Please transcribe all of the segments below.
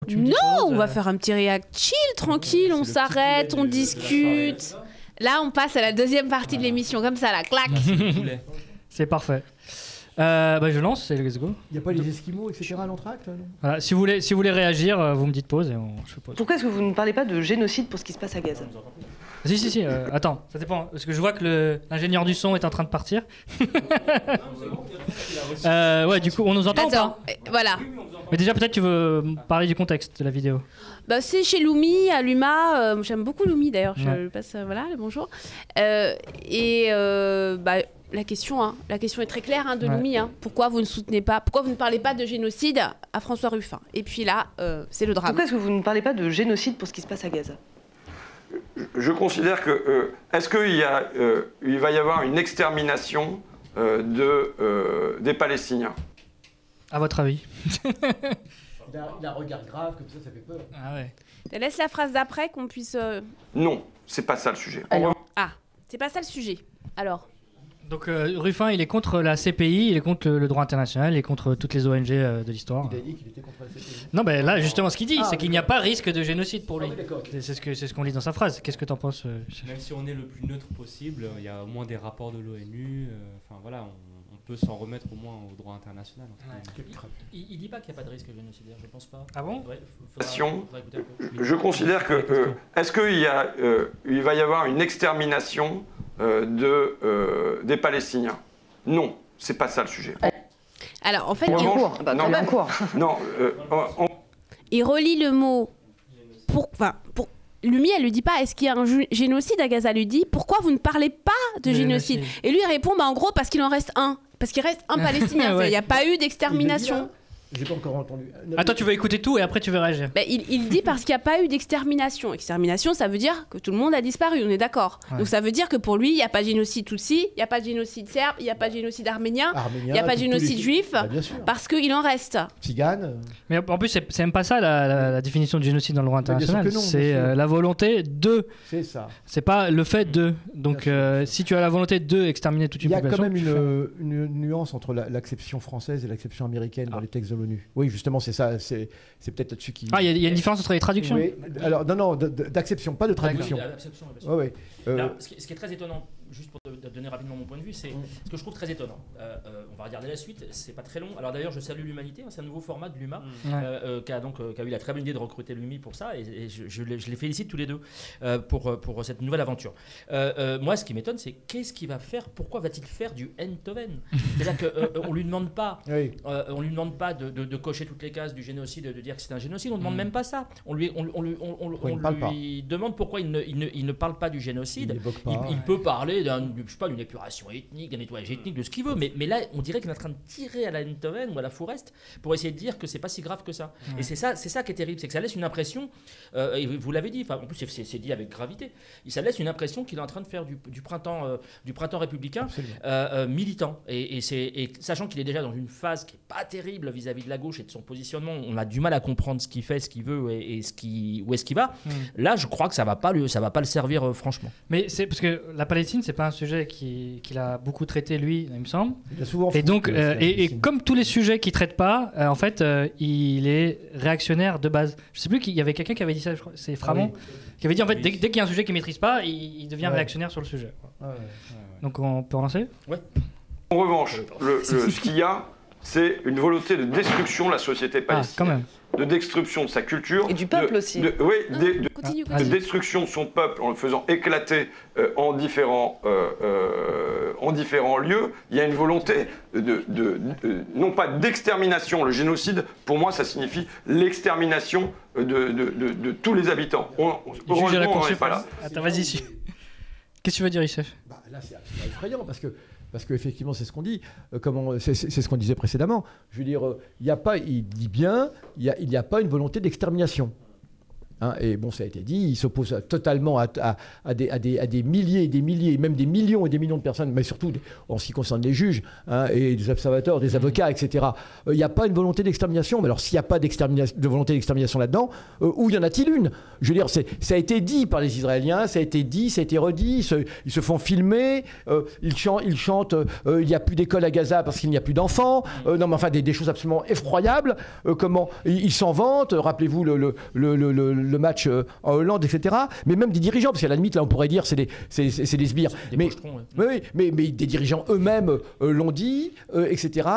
tu me dis Non, pause, on va faire un petit react chill, tranquille, on s'arrête, on discute. Là, on passe à la deuxième partie de l'émission, comme ça, là, clac. C'est parfait. Je lance, c'est let's go. Il n'y a pas les Esquimaux, etc. à l'entracte non Voilà, si vous voulez réagir, vous me dites pause et je fais pause. Pourquoi est-ce que vous ne parlez pas de génocide pour ce qui se passe à Gaza? Si, attends, ça dépend, parce que je vois que l'ingénieur du son est en train de partir. Ouais, du coup, on nous entend ou Attends, pas voilà. Mais déjà, peut-être tu veux parler du contexte de la vidéo. Bah, c'est chez Lumi, à Luma. J'aime beaucoup Lumi, d'ailleurs. Je Ouais. passe, voilà, le bonjour. La question est très claire de Ouais. Lumi. Pourquoi vous ne parlez pas de génocide à François Ruffin? Et puis là, c'est le drame. Pourquoi est-ce que vous ne parlez pas de génocide pour ce qui se passe à Gaza? Je considère que est-ce qu'il va y avoir une extermination des Palestiniens? À votre avis? Il a un regard grave, comme ça fait peur. Ah ouais. Laisse la phrase d'après qu'on puisse... Non, c'est pas ça le sujet. Ah, c'est pas ça le sujet. Alors, Donc Ruffin, il est contre la CPI, il est contre le droit international, il est contre toutes les ONG de l'histoire. Il a dit qu'il était contre la CPI. Non, mais là, justement, ce qu'il dit, Ah, c'est qu'il n'y a pas risque de génocide pour lui. Ah oui, d'accord, ok. C'est ce qu'on lit dans sa phrase. Qu'est-ce que t'en penses Même si on est le plus neutre possible, il y a au moins des rapports de l'ONU. Enfin voilà, on peut s'en remettre au moins au droit international. Il dit pas qu'il n'y a pas de risque génocidaire, je pense pas. Ah bon? Ouais, faudra écouter un peu. Je considère que est-ce qu'il va y avoir une extermination des Palestiniens? Non, c'est pas ça le sujet. alors en fait, En il, revanche, non, il relie le mot... Lumi, elle lui dit pas est-ce qu'il y a un génocide à Gaza, elle lui dit pourquoi vous ne parlez pas de génocide. Et lui il répond en gros parce qu'il en reste un. Parce qu'il reste un Palestinien. Ouais. Il n'y a pas eu d'extermination. J'ai pas encore entendu. Attends, tu vas écouter tout et après tu veux réagir. Il dit parce qu'il n'y a pas eu d'extermination. Extermination, ça veut dire que tout le monde a disparu, on est d'accord. Ouais. Donc ça veut dire que pour lui, il n'y a pas de génocide Tutsi, il n'y a pas de génocide serbe, il n'y a pas de génocide arménien, il n'y a pas de génocide juif, bien sûr. parce qu'il en reste. Tzigane. Mais en plus, c'est même pas ça la définition de génocide dans le droit Mais bien sûr international. que non, C'est bien sûr. la volonté de. C'est ça. C'est pas le fait de. Donc si tu as la volonté de exterminer toute Il une y a quand population. même une nuance entre l'acception française et l'acception américaine dans les textes de l'ONU. Oui, justement, c'est ça. C'est peut-être là-dessus qui. Ah, il y a une différence entre les traductions. Oui. Alors, non, d'acception, pas de traduction. Il y a l'acception, bien sûr. Ouais. Là, ce qui est très étonnant, juste pour te donner rapidement mon point de vue, c'est ce que je trouve très étonnant. On va regarder la suite, c'est pas très long. Alors d'ailleurs, je salue l'Humanité, c'est un nouveau format de l'UMA qui a eu la très bonne idée de recruter l'UMI pour ça, et je les félicite tous les deux pour cette nouvelle aventure. Moi, ce qui m'étonne, c'est qu'est-ce qu'il va faire, pourquoi va-t-il faire du end-to-end? C'est-à-dire qu'on lui demande pas, on lui demande pas de cocher toutes les cases du génocide, de dire que c'est un génocide, on ne demande même pas ça. On lui demande pourquoi il ne parle pas du génocide. Il peut parler d'une épuration ethnique, d'un nettoyage ethnique, de ce qu'il veut, mais là, on dirait qu'il est en train de tirer à la Enthoven ou à la Fourest pour essayer de dire que c'est pas si grave que ça. Et c'est ça qui est terrible, c'est que ça laisse une impression, et vous l'avez dit, en plus c'est dit avec gravité, ça laisse une impression qu'il est en train de faire du printemps républicain militant. Et sachant qu'il est déjà dans une phase qui est pas terrible vis-à-vis de la gauche et de son positionnement, on a du mal à comprendre ce qu'il fait, ce qu'il veut et où est-ce qu'il va. Là, je crois que ça va pas le servir franchement. Mais c'est parce que la Palestine, c'est pas un sujet qu'il a beaucoup traité lui, il me semble. Il a souvent et donc, comme tous les sujets qu'il traite pas, en fait, il est réactionnaire de base. Je sais plus qu'il y avait quelqu'un qui avait dit ça, je crois, c'est Framont, qui avait dit en fait dès qu'il y a un sujet qu'il maîtrise pas, il devient réactionnaire sur le sujet. Donc on peut en lancer. Ouais. En revanche, ce qu'il y a, c'est une volonté de destruction de la société palestinienne. Quand même. De destruction de sa culture. Et du peuple aussi. Continue. De destruction de son peuple en le faisant éclater en différents lieux. Il y a une volonté non pas d'extermination. Le génocide, pour moi, ça signifie l'extermination de tous les habitants. Heureusement, on n'est pas là. Attends, vas-y. Qu'est-ce que tu veux dire, Youssef? Là, c'est absolument effrayant parce qu'effectivement, c'est ce qu'on dit, c'est ce qu'on disait précédemment. Je veux dire, il dit bien, il n'y a pas une volonté d'extermination. Hein, et bon, ça a été dit, il s'oppose totalement à des milliers et des milliers, même des millions et des millions de personnes, mais surtout en ce qui concerne les juges hein, et des observateurs, des avocats, etc. Il n'y a pas une volonté d'extermination. Mais alors, s'il n'y a pas de volonté d'extermination là-dedans, où y en a-t-il une? Je veux dire, ça a été dit par les Israéliens, ça a été dit, ça a été redit, ils se font filmer, ils chantent il n'y a plus d'école à Gaza parce qu'il n'y a plus d'enfants, non mais enfin des choses absolument effroyables, comment ils s'en vantent, rappelez-vous le match en Hollande, etc. Mais même des dirigeants, parce qu'à la limite, là, on pourrait dire c'est des sbires. Mais des dirigeants eux-mêmes l'ont dit, etc.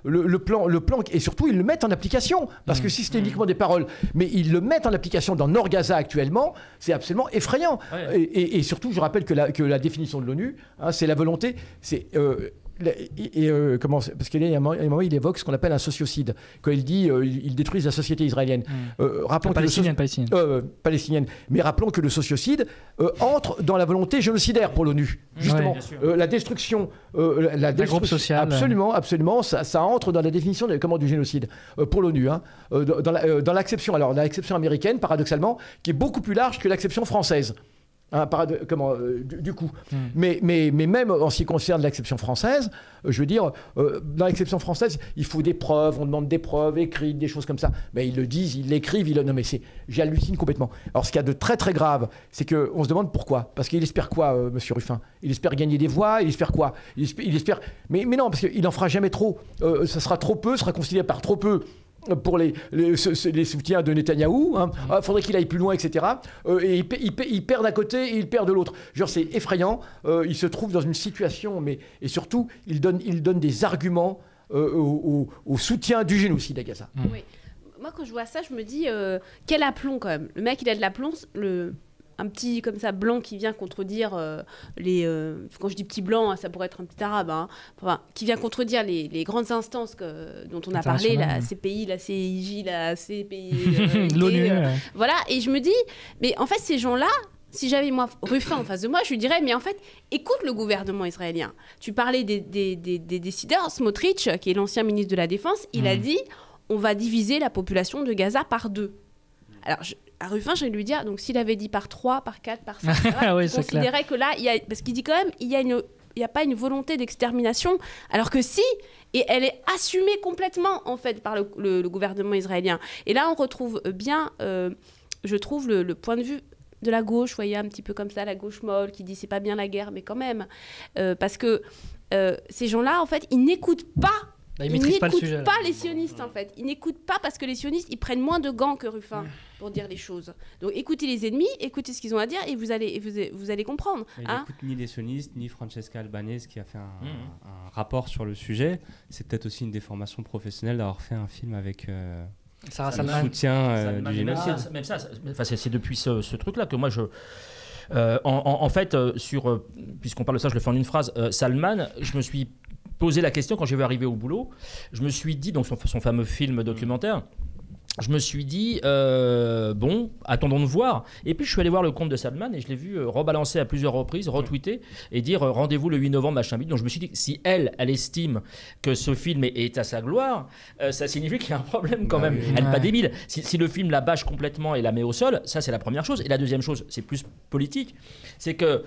Le plan, et surtout, ils le mettent en application. Parce que si c'était uniquement des paroles, mais ils le mettent en application dans Nord-Gaza actuellement, c'est absolument effrayant. Ouais. Et surtout, je rappelle que la définition de l'ONU, hein, c'est la volonté, c'est... parce qu'il y a un moment, il évoque ce qu'on appelle un sociocide. Quand il dit ils détruisent la société israélienne. Rappelons palestinienne. Mais rappelons que le sociocide entre dans la volonté génocidaire pour l'ONU. Justement, la destruction, la groupe social. Absolument, ça entre dans la définition du génocide pour l'ONU. Hein, dans l'acception. Alors, l'acception américaine, paradoxalement, qui est beaucoup plus large que l'acception française. Hein, du coup. Mais même en ce qui concerne l'acception française, je veux dire, dans l'acception française, il faut des preuves, on demande des preuves écrites, des choses comme ça. Mais ils le disent, ils l'écrivent, non mais j'hallucine complètement. Alors ce qu'il y a de très très grave, c'est qu'on se demande pourquoi. Parce qu'il espère quoi, monsieur Ruffin? Il espère gagner des voix, il espère quoi? Il espère... Mais non, parce qu'il n'en fera jamais trop. Ça sera trop peu, sera considéré par trop peu. Pour les soutiens de Netanyahou, hein. Faudrait qu'il aille plus loin, etc. Et il perd d'un côté et il perd de l'autre. Genre, c'est effrayant. Il se trouve dans une situation, et surtout, il donne des arguments au soutien du génocide à Gaza. Oui. Moi, quand je vois ça, je me dis, quel aplomb quand même. Le mec, il a de l'aplomb. Un petit comme ça blanc qui vient contredire quand je dis petit blanc, ça pourrait être un petit arabe, hein, enfin, qui vient contredire les grandes instances dont on a parlé, la CPI, la CIJ, la CPI, l'ONU. Voilà, et je me dis, mais en fait ces gens-là, si j'avais moi Ruffin en face de moi, je lui dirais, mais en fait, écoute le gouvernement israélien. Tu parlais des décideurs, Smotrich, qui est l'ancien ministre de la Défense, il a dit, on va diviser la population de Gaza par 2. Alors à Ruffin, je vais lui dire, donc s'il avait dit par 3, par 4, par 5, il considérait que là, parce qu'il dit quand même, il n'y a pas une volonté d'extermination, alors que si, et elle est assumée complètement, en fait, par le gouvernement israélien. Et là, on retrouve bien, je trouve, le point de vue de la gauche, vous voyez, un petit peu comme ça, la gauche molle, qui dit c'est pas bien la guerre, mais quand même. Parce que ces gens-là, en fait, ils n'écoutent pas. Ils n'écoutent pas les sionistes, en fait. Ils n'écoutent pas parce que les sionistes, ils prennent moins de gants que Ruffin pour dire les choses. Donc écoutez les ennemis, écoutez ce qu'ils ont à dire et vous allez comprendre. Il n'écoute ni les sionistes, ni Francesca Albanese qui a fait un rapport sur le sujet. C'est peut-être aussi une déformation professionnelle d'avoir fait un film avec... Sarah le soutien du génocide. Même ça, c'est depuis ce truc-là que moi je... en fait, puisqu'on parle de ça, je le fais en une phrase. Salman, je me suis posé la question quand j'ai vu arriver au boulot. Je me suis dit, donc son fameux film documentaire, je me suis dit, bon, attendons de voir. Et puis je suis allé voir le compte de Salman et je l'ai vu rebalancer à plusieurs reprises, retweeter et dire rendez-vous le 8 novembre, machin bide. Donc je me suis dit, si elle estime que ce film est à sa gloire, ça signifie qu'il y a un problème quand même. Elle n'est pas débile. Si le film la bâche complètement et la met au sol, ça c'est la première chose. Et la deuxième chose, c'est plus politique, c'est que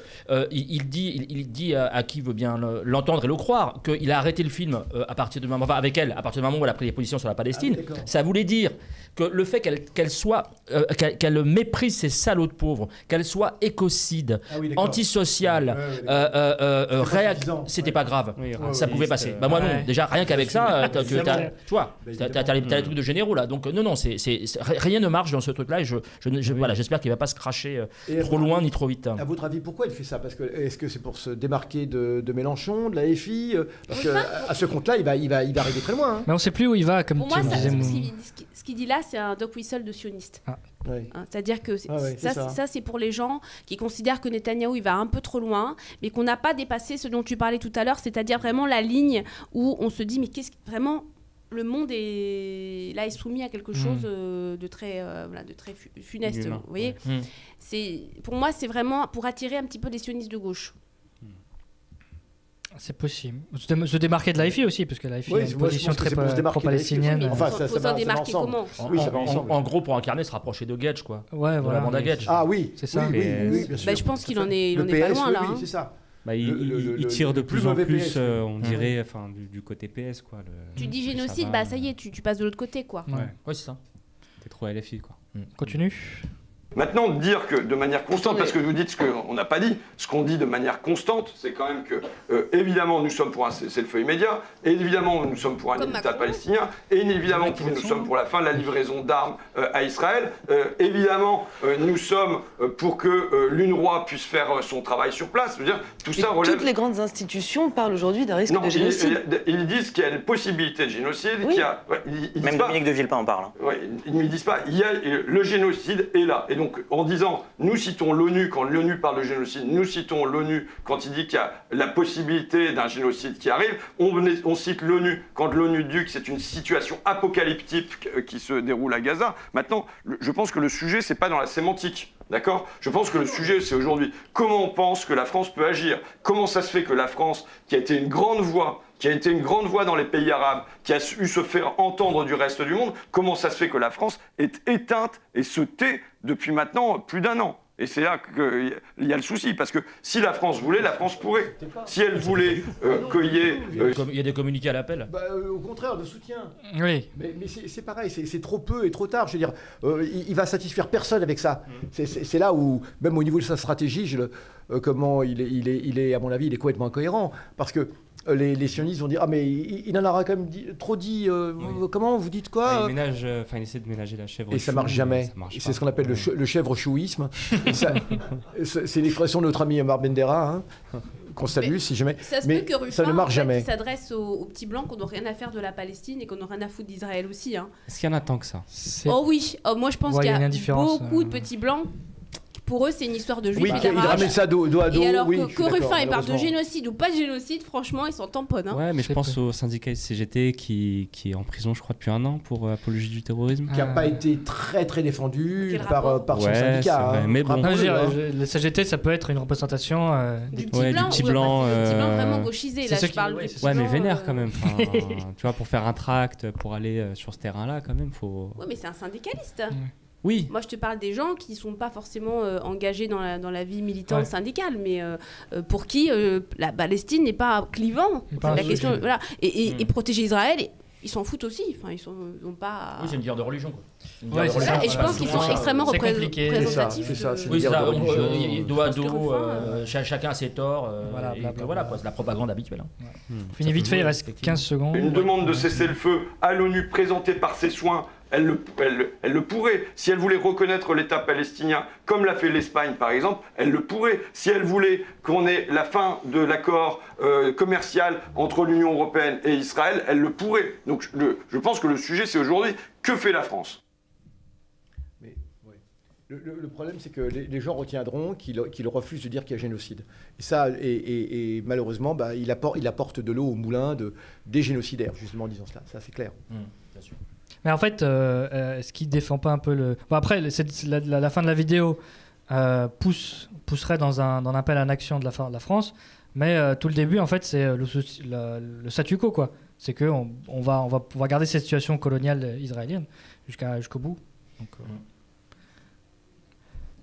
il dit à qui veut bien l'entendre et le croire qu'il a arrêté le film à partir du moment, enfin avec elle, à partir du moment où elle a pris des positions sur la Palestine. Ça voulait dire que le fait qu'elle méprise ces salauds de pauvres, qu'elle soit écocide, antisociale, c'était pas grave. Ça pouvait passer. Bah moi non, déjà rien qu'avec ça, tu vois, t'as les trucs de généraux là. Donc non, rien ne marche dans ce truc-là. Et voilà, j'espère qu'il va pas se cracher trop loin ni trop vite. À votre avis, pourquoi elle fait ça? Est-ce que c'est pour se démarquer de Mélenchon, de la FI? Parce qu'à ce compte-là, il va arriver très loin. Hein. Mais on sait plus où il va, comme pour tu moi, disais. Ce qu'il dit là, c'est un dog whistle de sioniste. Oui. Hein, c'est-à-dire que ça, c'est pour les gens qui considèrent que Netanyahou il va un peu trop loin, mais qu'on n'a pas dépassé ce dont tu parlais tout à l'heure, c'est-à-dire vraiment la ligne où on se dit mais vraiment le monde est soumis à quelque chose de très funeste. Vous voyez, pour moi c'est vraiment pour attirer un petit peu les sionistes de gauche. C'est possible. Se démarquer de l'AFI aussi, parce que l'AFI a une position très pro-palestinienne. Enfin, ça faut s'en démarquer comment? En gros, pour incarner, se rapprocher de Gedge, quoi. Ouais, voilà. La bande à Gedge. Ah oui, c'est ça. Oui, bien sûr. Je pense qu'il en est pas loin, là. Oui, c'est ça. Il tire de plus en plus, on dirait, du côté PS, quoi. Tu dis génocide, ça y est, tu passes de l'autre côté, quoi. Ouais, c'est ça. T'es trop LFI, quoi. Continue. Maintenant, dire que de manière constante, parce que vous dites ce qu'on n'a pas dit, ce qu'on dit de manière constante, c'est quand même que, évidemment, nous sommes pour un cessez-le-feu immédiat, évidemment, nous sommes pour un État palestinien, et évidemment, nous sommes pour la fin de la livraison d'armes à Israël, évidemment, nous sommes pour que l'UNRWA puisse faire son travail sur place. Je veux dire, tout ça relève... Toutes les grandes institutions parlent aujourd'hui d'un risque de génocide. Ils disent qu'il y a une possibilité de génocide. Oui. Même Dominique de Villepin en parle. Ils ne disent pas, le génocide est là. Et donc, en disant, nous citons l'ONU, quand l'ONU parle de génocide, nous citons l'ONU quand il dit qu'il y a la possibilité d'un génocide qui arrive, on cite l'ONU quand l'ONU dit que c'est une situation apocalyptique qui se déroule à Gaza. Maintenant, je pense que le sujet, c'est pas dans la sémantique. D'accord ? Je pense que le sujet, c'est aujourd'hui comment on pense que la France peut agir. Comment ça se fait que la France, qui a été une grande voix dans les pays arabes, qui a su se faire entendre du reste du monde, comment ça se fait que la France est éteinte et se tait depuis maintenant plus d'un an ? Et c'est là qu'il y a le souci, parce que si la France voulait, la France pourrait. Si elle voulait qu'il y ait... Il y a des communiqués à l'appel. Au contraire, de soutien. Oui. Mais c'est pareil, c'est trop peu et trop tard. Je veux dire, il va satisfaire personne avec ça. C'est là où, même au niveau de sa stratégie, comment il est, à mon avis, il est complètement incohérent. Parce que les sionistes vont dire « Ah, mais il en aura quand même trop dit. Comment vous dites quoi ?» Il essaie de ménager la chèvre. Et ça marche jamais. C'est ce qu'on appelle le chèvre-chouisme. C'est l'expression de notre ami Omar Bendera, qu'on salue si jamais. Ça se peut que Ruffin, ça ne marche jamais. S'adresse aux petits blancs qu'on n'a rien à faire de la Palestine et qu'on n'a rien à foutre d'Israël aussi. Est-ce qu'il y en a tant que ça? Oh oui, moi je pense qu'il y a beaucoup de petits blancs. Pour eux, c'est une histoire de juifs. Oui, il ramène ça dos à dos. Et alors que Ruffin il parle de génocide ou pas de génocide, franchement, ils s'en tamponnent. Ouais, mais je pense au syndicat CGT qui est en prison, je crois, depuis 1 an pour apologie du terrorisme. Qui n'a pas été très défendu par son syndicat. Mais bon, le CGT, ça peut être une représentation du petit blanc vraiment gauchisé. Là, je parle. Ouais, mais vénère quand même. Tu vois, pour faire un tract, pour aller sur ce terrain-là, quand même, faut. Ouais, mais c'est un syndicaliste. Oui. Moi, je te parle des gens qui ne sont pas forcément engagés dans la vie militante syndicale, mais pour qui la Palestine n'est pas clivant. C'est la question. Voilà. Et protéger Israël, ils s'en foutent aussi. Enfin, ils n'ont pas. Oui, c'est une guerre de religion, quoi. Et je pense qu'ils sont extrêmement représentatifs. C'est ça. Oui, dos à dos, chacun a ses torts. Voilà, c'est la propagande habituelle. On finit vite fait, il reste 15 secondes. Une demande de cessez-le-feu à l'ONU présentée par ses soins. Elle le pourrait. Si elle voulait reconnaître l'État palestinien, comme l'a fait l'Espagne par exemple, elle le pourrait. Si elle voulait qu'on ait la fin de l'accord commercial entre l'Union européenne et Israël, elle le pourrait. Donc je pense que le sujet c'est aujourd'hui, que fait la France ? Mais, le problème c'est que les gens retiendront qu'il refuse de dire qu'il y a génocide. Et ça, et malheureusement, il apporte de l'eau au moulin des génocidaires, justement en disant cela. Ça c'est clair. Bien sûr. Mais en fait, est-ce qu'il défend pas un peu le... Bon, après, la fin de la vidéo pousserait dans un appel à l'action de la France, mais tout le début, en fait, c'est le statu quo, quoi. C'est qu'on va pouvoir garder cette situation coloniale israélienne jusqu'au bout. Donc,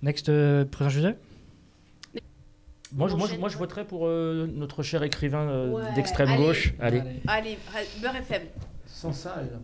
next, prochain sujet. Moi, je voterais pour notre cher écrivain d'extrême gauche. Allez, Beurre FM. Sans salle.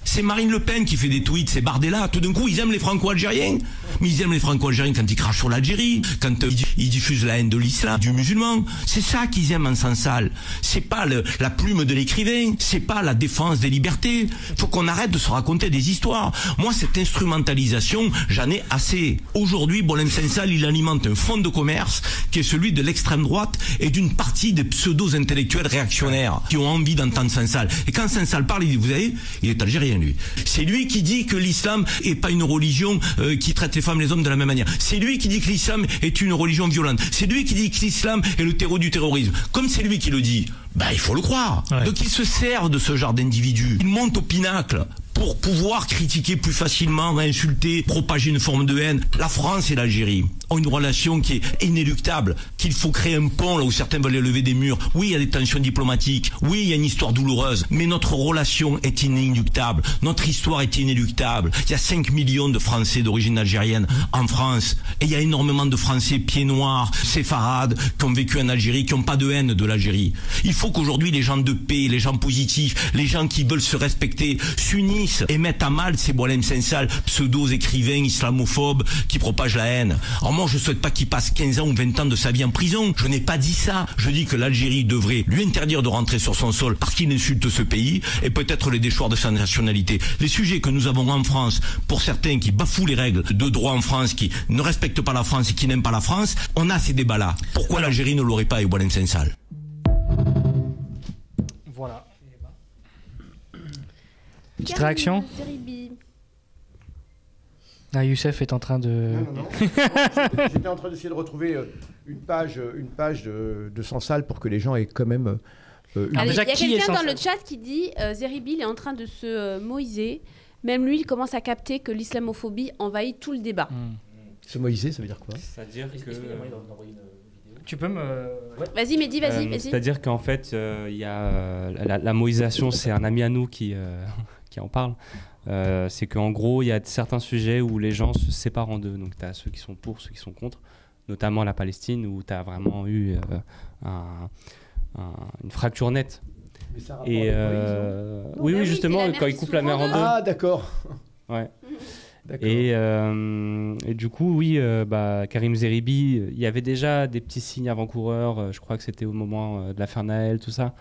C'est Marine Le Pen qui fait des tweets, c'est Bardella. Tout d'un coup, ils aiment les Franco-Algériens. Mais ils aiment les Franco-Algériens quand ils crachent sur l'Algérie, quand ils diffusent la haine de l'islam, du musulman. C'est ça qu'ils aiment en sang sale. C'est pas la plume de l'écrivain, c'est pas la défense des libertés. Faut qu'on arrête de se raconter des histoires. Moi, cette instrumentalisation, j'en ai assez. Aujourd'hui, Bolem Sensal, il alimente un fonds de commerce qui est celui de l'extrême droite et d'une partie des pseudo-intellectuels réactionnaires qui ont envie d'entendre Sensal. Et quand Sensal parle, il dit, vous savez, il est algérien. C'est lui qui dit que l'islam est pas une religion qui traite les femmes et les hommes de la même manière. C'est lui qui dit que l'islam est une religion violente. C'est lui qui dit que l'islam est le terreau du terrorisme. Comme c'est lui qui le dit, il faut le croire. Ouais. Donc ils se servent de ce genre d'individus. Ils montent au pinacle pour pouvoir critiquer plus facilement, insulter, propager une forme de haine. La France et l'Algérie ont une relation qui est inéluctable, qu'il faut créer un pont là où certains veulent lever des murs. Oui, il y a des tensions diplomatiques, oui, il y a une histoire douloureuse, mais notre relation est inéluctable, notre histoire est inéluctable. Il y a 5 millions de Français d'origine algérienne en France, et il y a énormément de Français pieds noirs, séfarades, qui ont vécu en Algérie, qui n'ont pas de haine de l'Algérie. Il faut qu'aujourd'hui les gens de paix, les gens positifs, les gens qui veulent se respecter, s'unissent et mettent à mal ces Boualem Sansal, pseudo-écrivains islamophobes qui propagent la haine. Alors moi, je souhaite pas qu'il passe 15 ans ou 20 ans de sa vie en prison. Je n'ai pas dit ça. Je dis que l'Algérie devrait lui interdire de rentrer sur son sol parce qu'il insulte ce pays et peut-être les déchoir de sa nationalité. Les sujets que nous avons en France, pour certains qui bafouent les règles de droit en France, qui ne respectent pas la France et qui n'aiment pas la France, on a ces débats-là. Pourquoi l'Algérie ne l'aurait pas avec Boualem Sansal? Voilà. Petite réaction. Ah, Youssef est en train de... Non. J'étais en train d'essayer de retrouver une page de Sansal pour que les gens aient quand même... Allez, il y a quelqu'un dans le chat qui dit Zeribi est en train de se moïser. Même lui, il commence à capter que l'islamophobie envahit tout le débat. Se moïser, ça veut dire quoi? C'est-à-dire que... Tu peux me... Ouais. Vas-y, Mehdi, vas-y. C'est-à-dire qu'en fait, il y a la moïsation, c'est un ami à nous qui en parle. C'est qu'en gros, il y a certains sujets où les gens se séparent en deux. Donc, tu as ceux qui sont pour, ceux qui sont contre, notamment la Palestine, où tu as vraiment eu une fracture nette. Mais ça et oui, justement, quand ils coupent la mer en deux. Ah, d'accord. Ouais. Et du coup, oui, Karim Zeribi, il y avait déjà des petits signes avant-coureurs. Je crois que c'était au moment de l'affaire Naël, tout ça,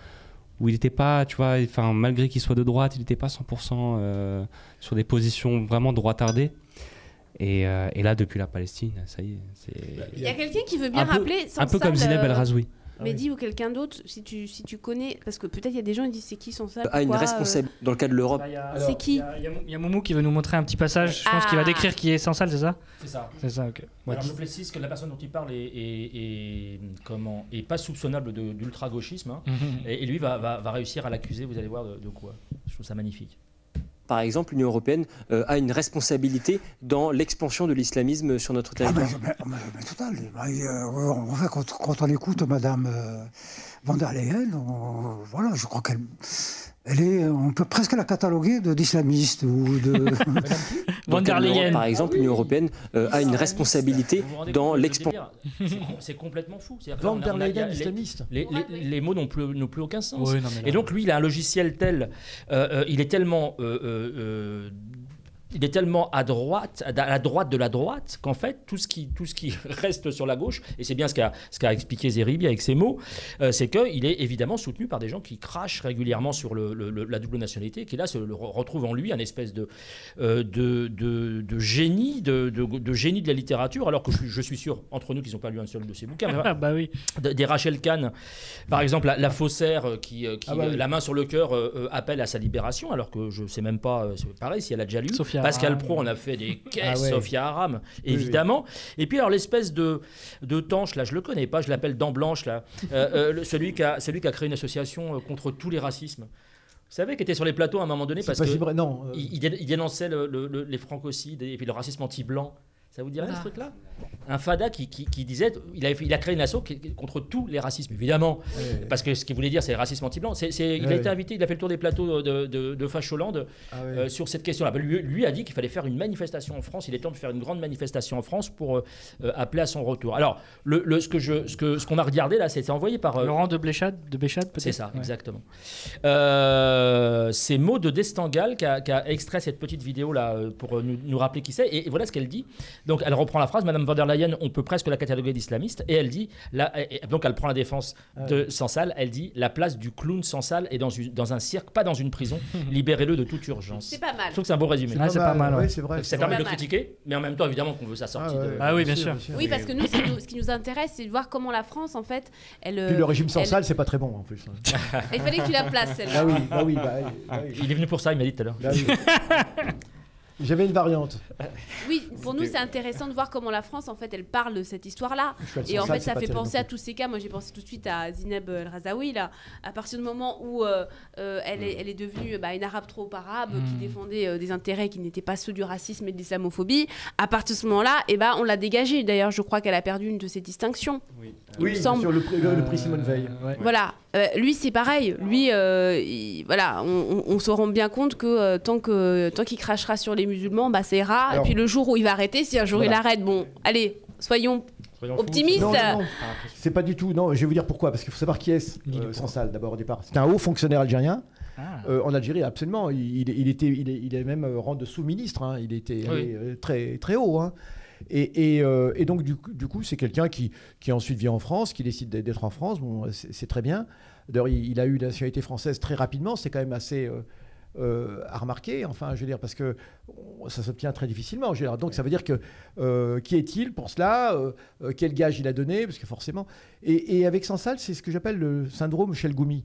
où il n'était pas, tu vois, malgré qu'il soit de droite, il n'était pas 100% sur des positions vraiment droitardées. Et là, depuis la Palestine, ça y est. Il y a quelqu'un qui veut bien rappeler. Un peu comme Zineb El Razoui. Mehdi ou quelqu'un d'autre, si tu connais, parce que peut-être il y a des gens qui disent c'est qui Sansal. Une responsable dans le cas de l'Europe. C'est qui? Il y a Moumou qui veut nous montrer un petit passage. Je pense qu'il va décrire qui est Sansal, c'est ça? C'est ça. C'est ça, ok. Alors je précise que la personne dont il parle est pas soupçonnable d'ultra-gauchisme. Hein, et lui va réussir à l'accuser, vous allez voir de quoi. Je trouve ça magnifique. Par exemple, l'Union européenne a une responsabilité dans l'expansion de l'islamisme sur notre territoire. Mais total. En fait, quand on écoute Madame von der Leyen, voilà, je crois on peut presque la cataloguer d'islamiste ou de... von der Leyen. Par exemple, l'Union européenne a une responsabilité dans l'expansion. C'est complètement fou. Von der Leyen, islamiste. Les mots n'ont plus aucun sens. Oui, et donc lui, il a un logiciel tel, il est tellement à la droite de la droite, qu'en fait, tout ce qui reste sur la gauche, et c'est bien ce qu'a expliqué Zeribi avec ses mots, c'est qu'il est évidemment soutenu par des gens qui crachent régulièrement sur la double nationalité, qui là se retrouve en lui un espèce de génie, de génie de la littérature, alors que je suis sûr, entre nous, qu'ils n'ont pas lu un seul de ses bouquins. Bah oui. Des Rachel Kahn, par exemple, la faussaire qui la main sur le cœur, appelle à sa libération, alors que je ne sais même pas, c'est pareil, si elle a déjà lu. Sophia Pascal Pro en a fait des caisses, Sophia Aram, évidemment. Oui. Et puis alors l'espèce de tanche, là je le connais pas, je l'appelle Dent Blanche, là, celui qui a créé une association contre tous les racismes. Vous savez, qui était sur les plateaux à un moment donné parce que il dénonçait les francocides et puis le racisme anti-blanc. Ça vous dirait ce truc-là? Un fada qui disait, il a créé une asso contre tous les racismes, évidemment, parce que ce qu'il voulait dire, c'est le racisme anti-blanc. Il a été invité, il a fait le tour des plateaux de Facholand sur cette question-là. Lui a dit qu'il fallait faire une manifestation en France. Il est temps de faire une grande manifestation en France pour appeler à son retour. Alors, ce qu'on a regardé là, c'est envoyé par Laurent de Béchade, peut-être. C'est ça, exactement. C'est Maud de Destangal qui a extrait cette petite vidéo là pour nous rappeler qui c'est. Et voilà ce qu'elle dit. Donc elle reprend la phrase, Madame von der Leyen, on peut presque la cataloguer d'islamiste, et elle dit, donc elle prend la défense de Sansal, elle dit, la place du clown Sansal est dans un cirque, pas dans une prison, libérez-le de toute urgence. C'est pas mal. Je trouve que c'est un beau résumé. C'est pas mal, ouais. C'est vrai. Ça permet de le critiquer, mais en même temps, évidemment, qu'on veut sa sortie. Ah oui, bien sûr. Oui, parce que nous, ce qui nous intéresse, c'est de voir comment la France, en fait, Puis le régime Sansal, c'est pas très bon en plus. Il fallait que tu la places, celle-là. Ah oui. Il est venu pour ça, il m'a dit tout à l'heure. J'avais une variante. Oui, pour nous, c'est intéressant de voir comment la France, en fait, elle parle de cette histoire-là. Et en fait, ça fait penser à tous ces cas. Moi, j'ai pensé tout de suite à Zineb El Razaoui, là. À partir du moment où elle est devenue une arabe trop arabe, qui défendait des intérêts qui n'étaient pas ceux du racisme et de l'islamophobie, à partir de ce moment-là, on l'a dégagée. D'ailleurs, je crois qu'elle a perdu une de ses distinctions. Oui, sur le prix Simone Veil. Voilà. Lui, c'est pareil. Lui, voilà, on se rend bien compte que tant qu'il crachera sur les musulmans, ça ira. Alors, et puis le jour où il va arrêter, si un jour il arrête, bon, allez, soyons optimistes. Non, c'est pas du tout. Non, je vais vous dire pourquoi. Parce qu'il faut savoir qui est Sansal, d'abord, au départ. C'est un haut fonctionnaire algérien. En Algérie, absolument. Il est même rang de sous-ministre. Hein. Il était très, très haut. Hein. Et donc, du coup, c'est quelqu'un qui ensuite vient en France, qui décide d'être en France. Bon, c'est très bien. D'ailleurs, il a eu la nationalité française très rapidement. C'est quand même assez à remarquer. Enfin, je veux dire, parce que ça s'obtient très difficilement. Donc, ça veut dire que qui est-il pour cela quel gage il a donné? Parce que forcément... Et avec Sansal, c'est ce que j'appelle le syndrome Chelgoumi.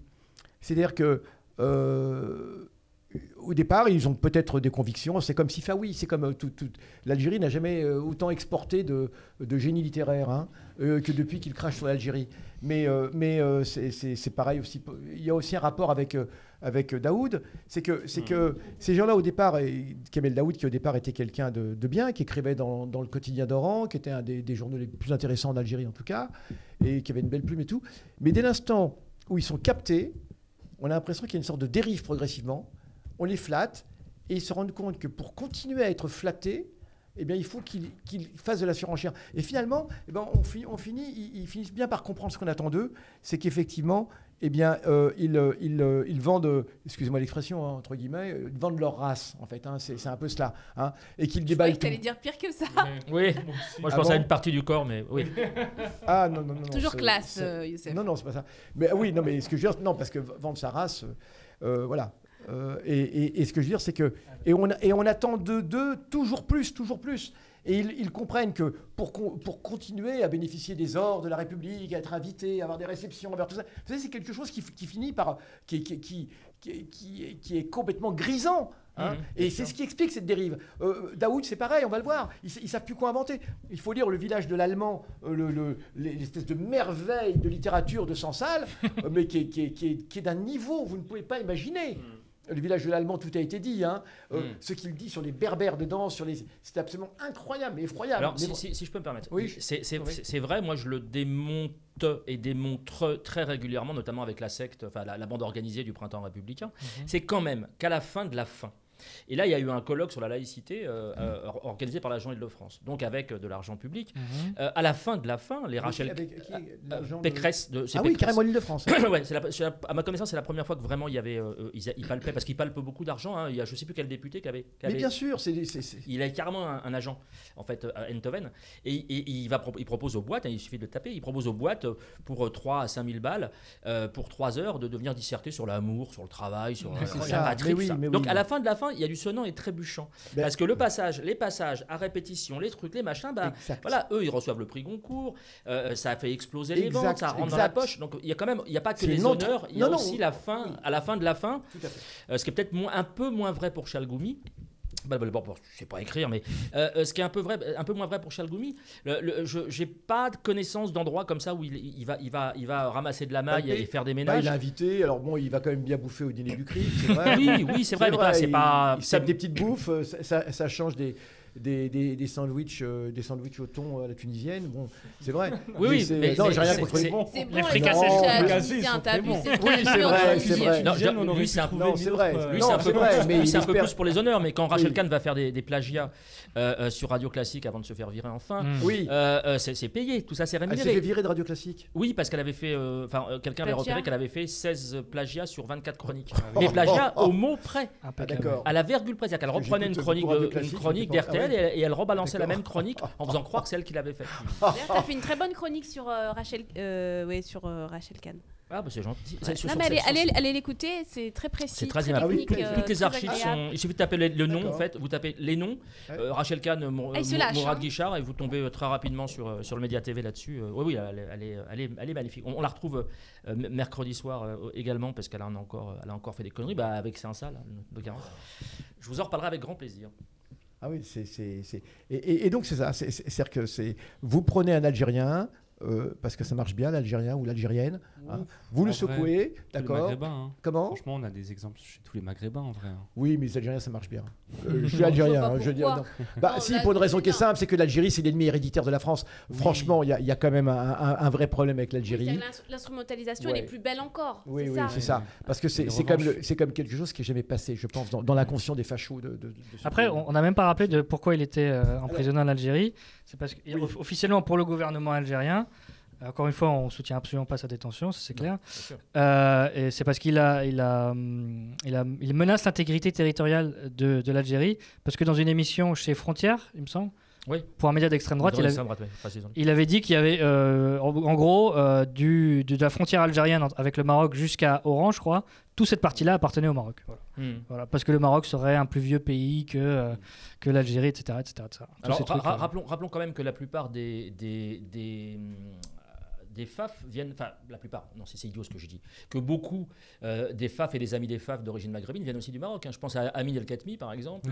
C'est-à-dire que... au départ, ils ont peut-être des convictions. C'est comme Sifawi, c'est comme l'Algérie n'a jamais autant exporté de génie littéraire que depuis qu'il crache sur l'Algérie. Mais c'est pareil aussi. Il y a aussi un rapport avec Daoud. C'est que ces gens-là au départ, et Kamel Daoud qui au départ était quelqu'un de bien, qui écrivait dans le quotidien d'Oran, qui était un des journaux les plus intéressants en Algérie en tout cas, et qui avait une belle plume et tout. Mais dès l'instant où ils sont captés, on a l'impression qu'il y a une sorte de dérive progressivement. On les flatte et ils se rendent compte que pour continuer à être flattés, eh bien, il faut qu'ils fassent de la surenchère. Et finalement, ils finissent bien par comprendre ce qu'on attend d'eux, c'est qu'effectivement, eh bien, ils vendent, excusez-moi l'expression, entre guillemets, ils vendent leur race, en fait. C'est un peu cela. Et qu'ils déballent tout. Tu allais dire pire que ça. Oui, moi je pense à une partie du corps, mais oui. Ah non. Toujours classe, Youssef. Non, c'est pas ça. Mais oui, non, mais ce que je veux dire, non, parce que vendre sa race, voilà. Et ce que je veux dire, c'est que on attend d'eux toujours plus. Et ils comprennent que pour continuer à bénéficier des ordres de la République, à être invités, à avoir des réceptions, à faire tout ça, vous savez, c'est quelque chose qui finit par qui est complètement grisant. Et c'est ce qui explique cette dérive. Daoud, c'est pareil, on va le voir. Ils savent plus quoi inventer. Il faut lire Le Village de l'Allemand, l'espèce de merveille de littérature de Sansal, mais qui est d'un niveau vous ne pouvez pas imaginer. Le Village de l'Allemand, tout a été dit. Ce qu'il dit sur les berbères dedans, c'est absolument incroyable, effroyable. Alors, si je peux me permettre, oui, c'est vrai, moi je le démonte et démontre très régulièrement, notamment avec la secte, enfin la bande organisée du Printemps républicain. C'est quand même qu'à la fin de la fin, et là, il y a eu un colloque sur la laïcité organisé par la région Île-de-France, donc avec de l'argent public. À la fin de la fin, les Rachel Pécresse, carrément l'Île-de-France. Ouais, à ma connaissance, c'est la première fois que vraiment il y avait, ils palpaient, parce qu'ils palpent beaucoup d'argent. Il y a, je sais plus quel député qui avait. Mais bien sûr, il a carrément un agent en fait à Eindhoven, et il propose aux boîtes, il suffit de le taper, il propose aux boîtes pour 3 à 5 000 balles pour 3 heures de venir disserter sur l'amour, sur le travail, sur la patrie, tout ça. Donc à la fin de la fin, il y a du sonnant et trébuchant. Parce que les passages à répétition, les trucs, les machins, voilà, eux, ils reçoivent le prix Goncourt, ça a fait exploser les ventes, ça rentre dans la poche. Donc il y a quand même, il n'y a pas que les honneurs, il y a aussi la fin, à la fin de la fin, ce qui est peut-être un peu moins vrai pour Chalgoumi. Bon, je ne sais pas écrire, mais ce qui est un peu moins vrai pour Chalgoumi, je n'ai pas de connaissance d'endroit comme ça où il va ramasser de la maille et faire des ménages. Il est invité, alors bon, il va quand même bien bouffer au dîner du CRIF, c'est vrai. Oui, c'est vrai, mais toi, c'est pas... Il sape des petites bouffes, ça change des sandwichs au thon à la tunisienne, bon, c'est vrai. Oui, mais non, j'ai rien contre les bons. C'est bon, les fricassés, oui, c'est vrai. Lui, c'est un peu plus pour les honneurs, mais quand Rachel Kahn va faire des plagiats sur Radio Classique avant de se faire virer enfin, c'est payé, tout ça c'est rémunéré. Elle s'est fait virer de Radio Classique. Oui, parce qu'elle avait fait, quelqu'un avait repéré qu'elle avait fait 16 plagiats sur 24 chroniques. Les plagiats au mot près, à la virgule près, c'est-à-dire qu'elle reprenait une chronique d'RTL et elle rebalançait la même chronique en faisant croire que c'est elle qui l'avait fait. Tu as fait une très bonne chronique sur Rachel Kahn. Ah bah c'est gentil. Non mais allez l'écouter, c'est très précis. C'est très aimable. Toutes les archives sont. Il suffit de taper le nom en fait. Vous tapez les noms, Rachel Kahn, Mourad Guichard, et vous tombez très rapidement sur le Média TV là-dessus. Oui, elle est magnifique. On la retrouve mercredi soir également parce qu'elle a encore fait des conneries avec Sansal, notamment. Je vous en reparlerai avec grand plaisir. Ah oui, et donc c'est ça. C'est-à-dire que vous prenez un Algérien. Parce que ça marche bien, l'Algérien ou l'Algérienne. Hein. Vous le secouez, d'accord. Hein. Comment ? Franchement, on a des exemples chez tous les Maghrébins, en vrai. Oui, mais les Algériens, ça marche bien. Je suis algérien, je dis non. Si, pour une raison qui est simple, c'est que l'Algérie, c'est l'ennemi héréditaire de la France. Oui. Franchement, il y a quand même un vrai problème avec l'Algérie. L'instrumentalisation, elle est plus belle encore. Oui, c'est ça. Parce que c'est comme quelque chose qui n'est jamais passé, je pense, dans l'inconscient des fachos. Après, on n'a même pas rappelé de pourquoi il était emprisonné en Algérie. C'est parce qu'officiellement, pour le gouvernement algérien, encore une fois, on ne soutient absolument pas sa détention, ça c'est clair. Et c'est parce qu'il menace l'intégrité territoriale de l'Algérie, parce que dans une émission chez Frontières, il me semble, pour un média d'extrême droite, il avait dit qu'il y avait, en gros, de la frontière algérienne avec le Maroc jusqu'à Oran, je crois, toute cette partie-là appartenait au Maroc. Voilà, parce que le Maroc serait un plus vieux pays que l'Algérie, etc. Alors, rappelons quand même que la plupart des FAF viennent, enfin la plupart, non c'est idiot ce que je dis, que beaucoup des FAF et des amis des FAF d'origine maghrébine viennent aussi du Maroc. Hein. Je pense à Amin El Khatmi par exemple,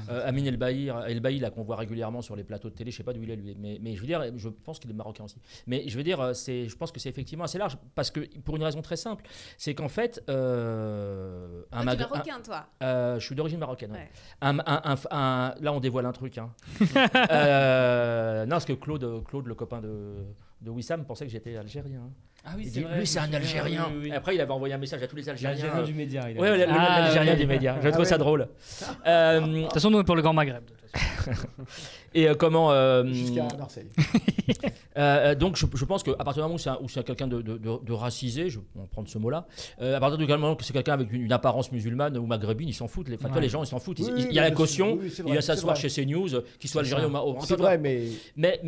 Amin El Bailly là qu'on voit régulièrement sur les plateaux de télé, je sais pas d'où il est lui, mais je veux dire, je pense qu'il est marocain aussi. Mais je veux dire, je pense que c'est effectivement assez large parce que pour une raison très simple, c'est qu'en fait, tu es marocain toi. Je suis d'origine marocaine. Ouais. Là on dévoile un truc. Hein. Non parce que Claude le copain de Wissam pensait que j'étais algérien. Ah oui, c'est vrai. Lui, c'est un Algérien. Oui. Après, il avait envoyé un message à tous les Algériens. L'Algérien du média. Oui, l'Algérien du média. J'ai trouvé ça drôle. De toute façon, nous, pour le Grand Maghreb. Et comment jusqu'à Marseille. Donc, je pense qu'à partir du moment où c'est quelqu'un de racisé, je vais prendre ce mot-là, à partir du moment où c'est quelqu'un avec une apparence musulmane ou maghrébine, ils s'en foutent. Les gens, ils s'en foutent. Il y a la caution, il va s'asseoir chez CNews, qu'il soit algérien ou marocain. C'est vrai, mais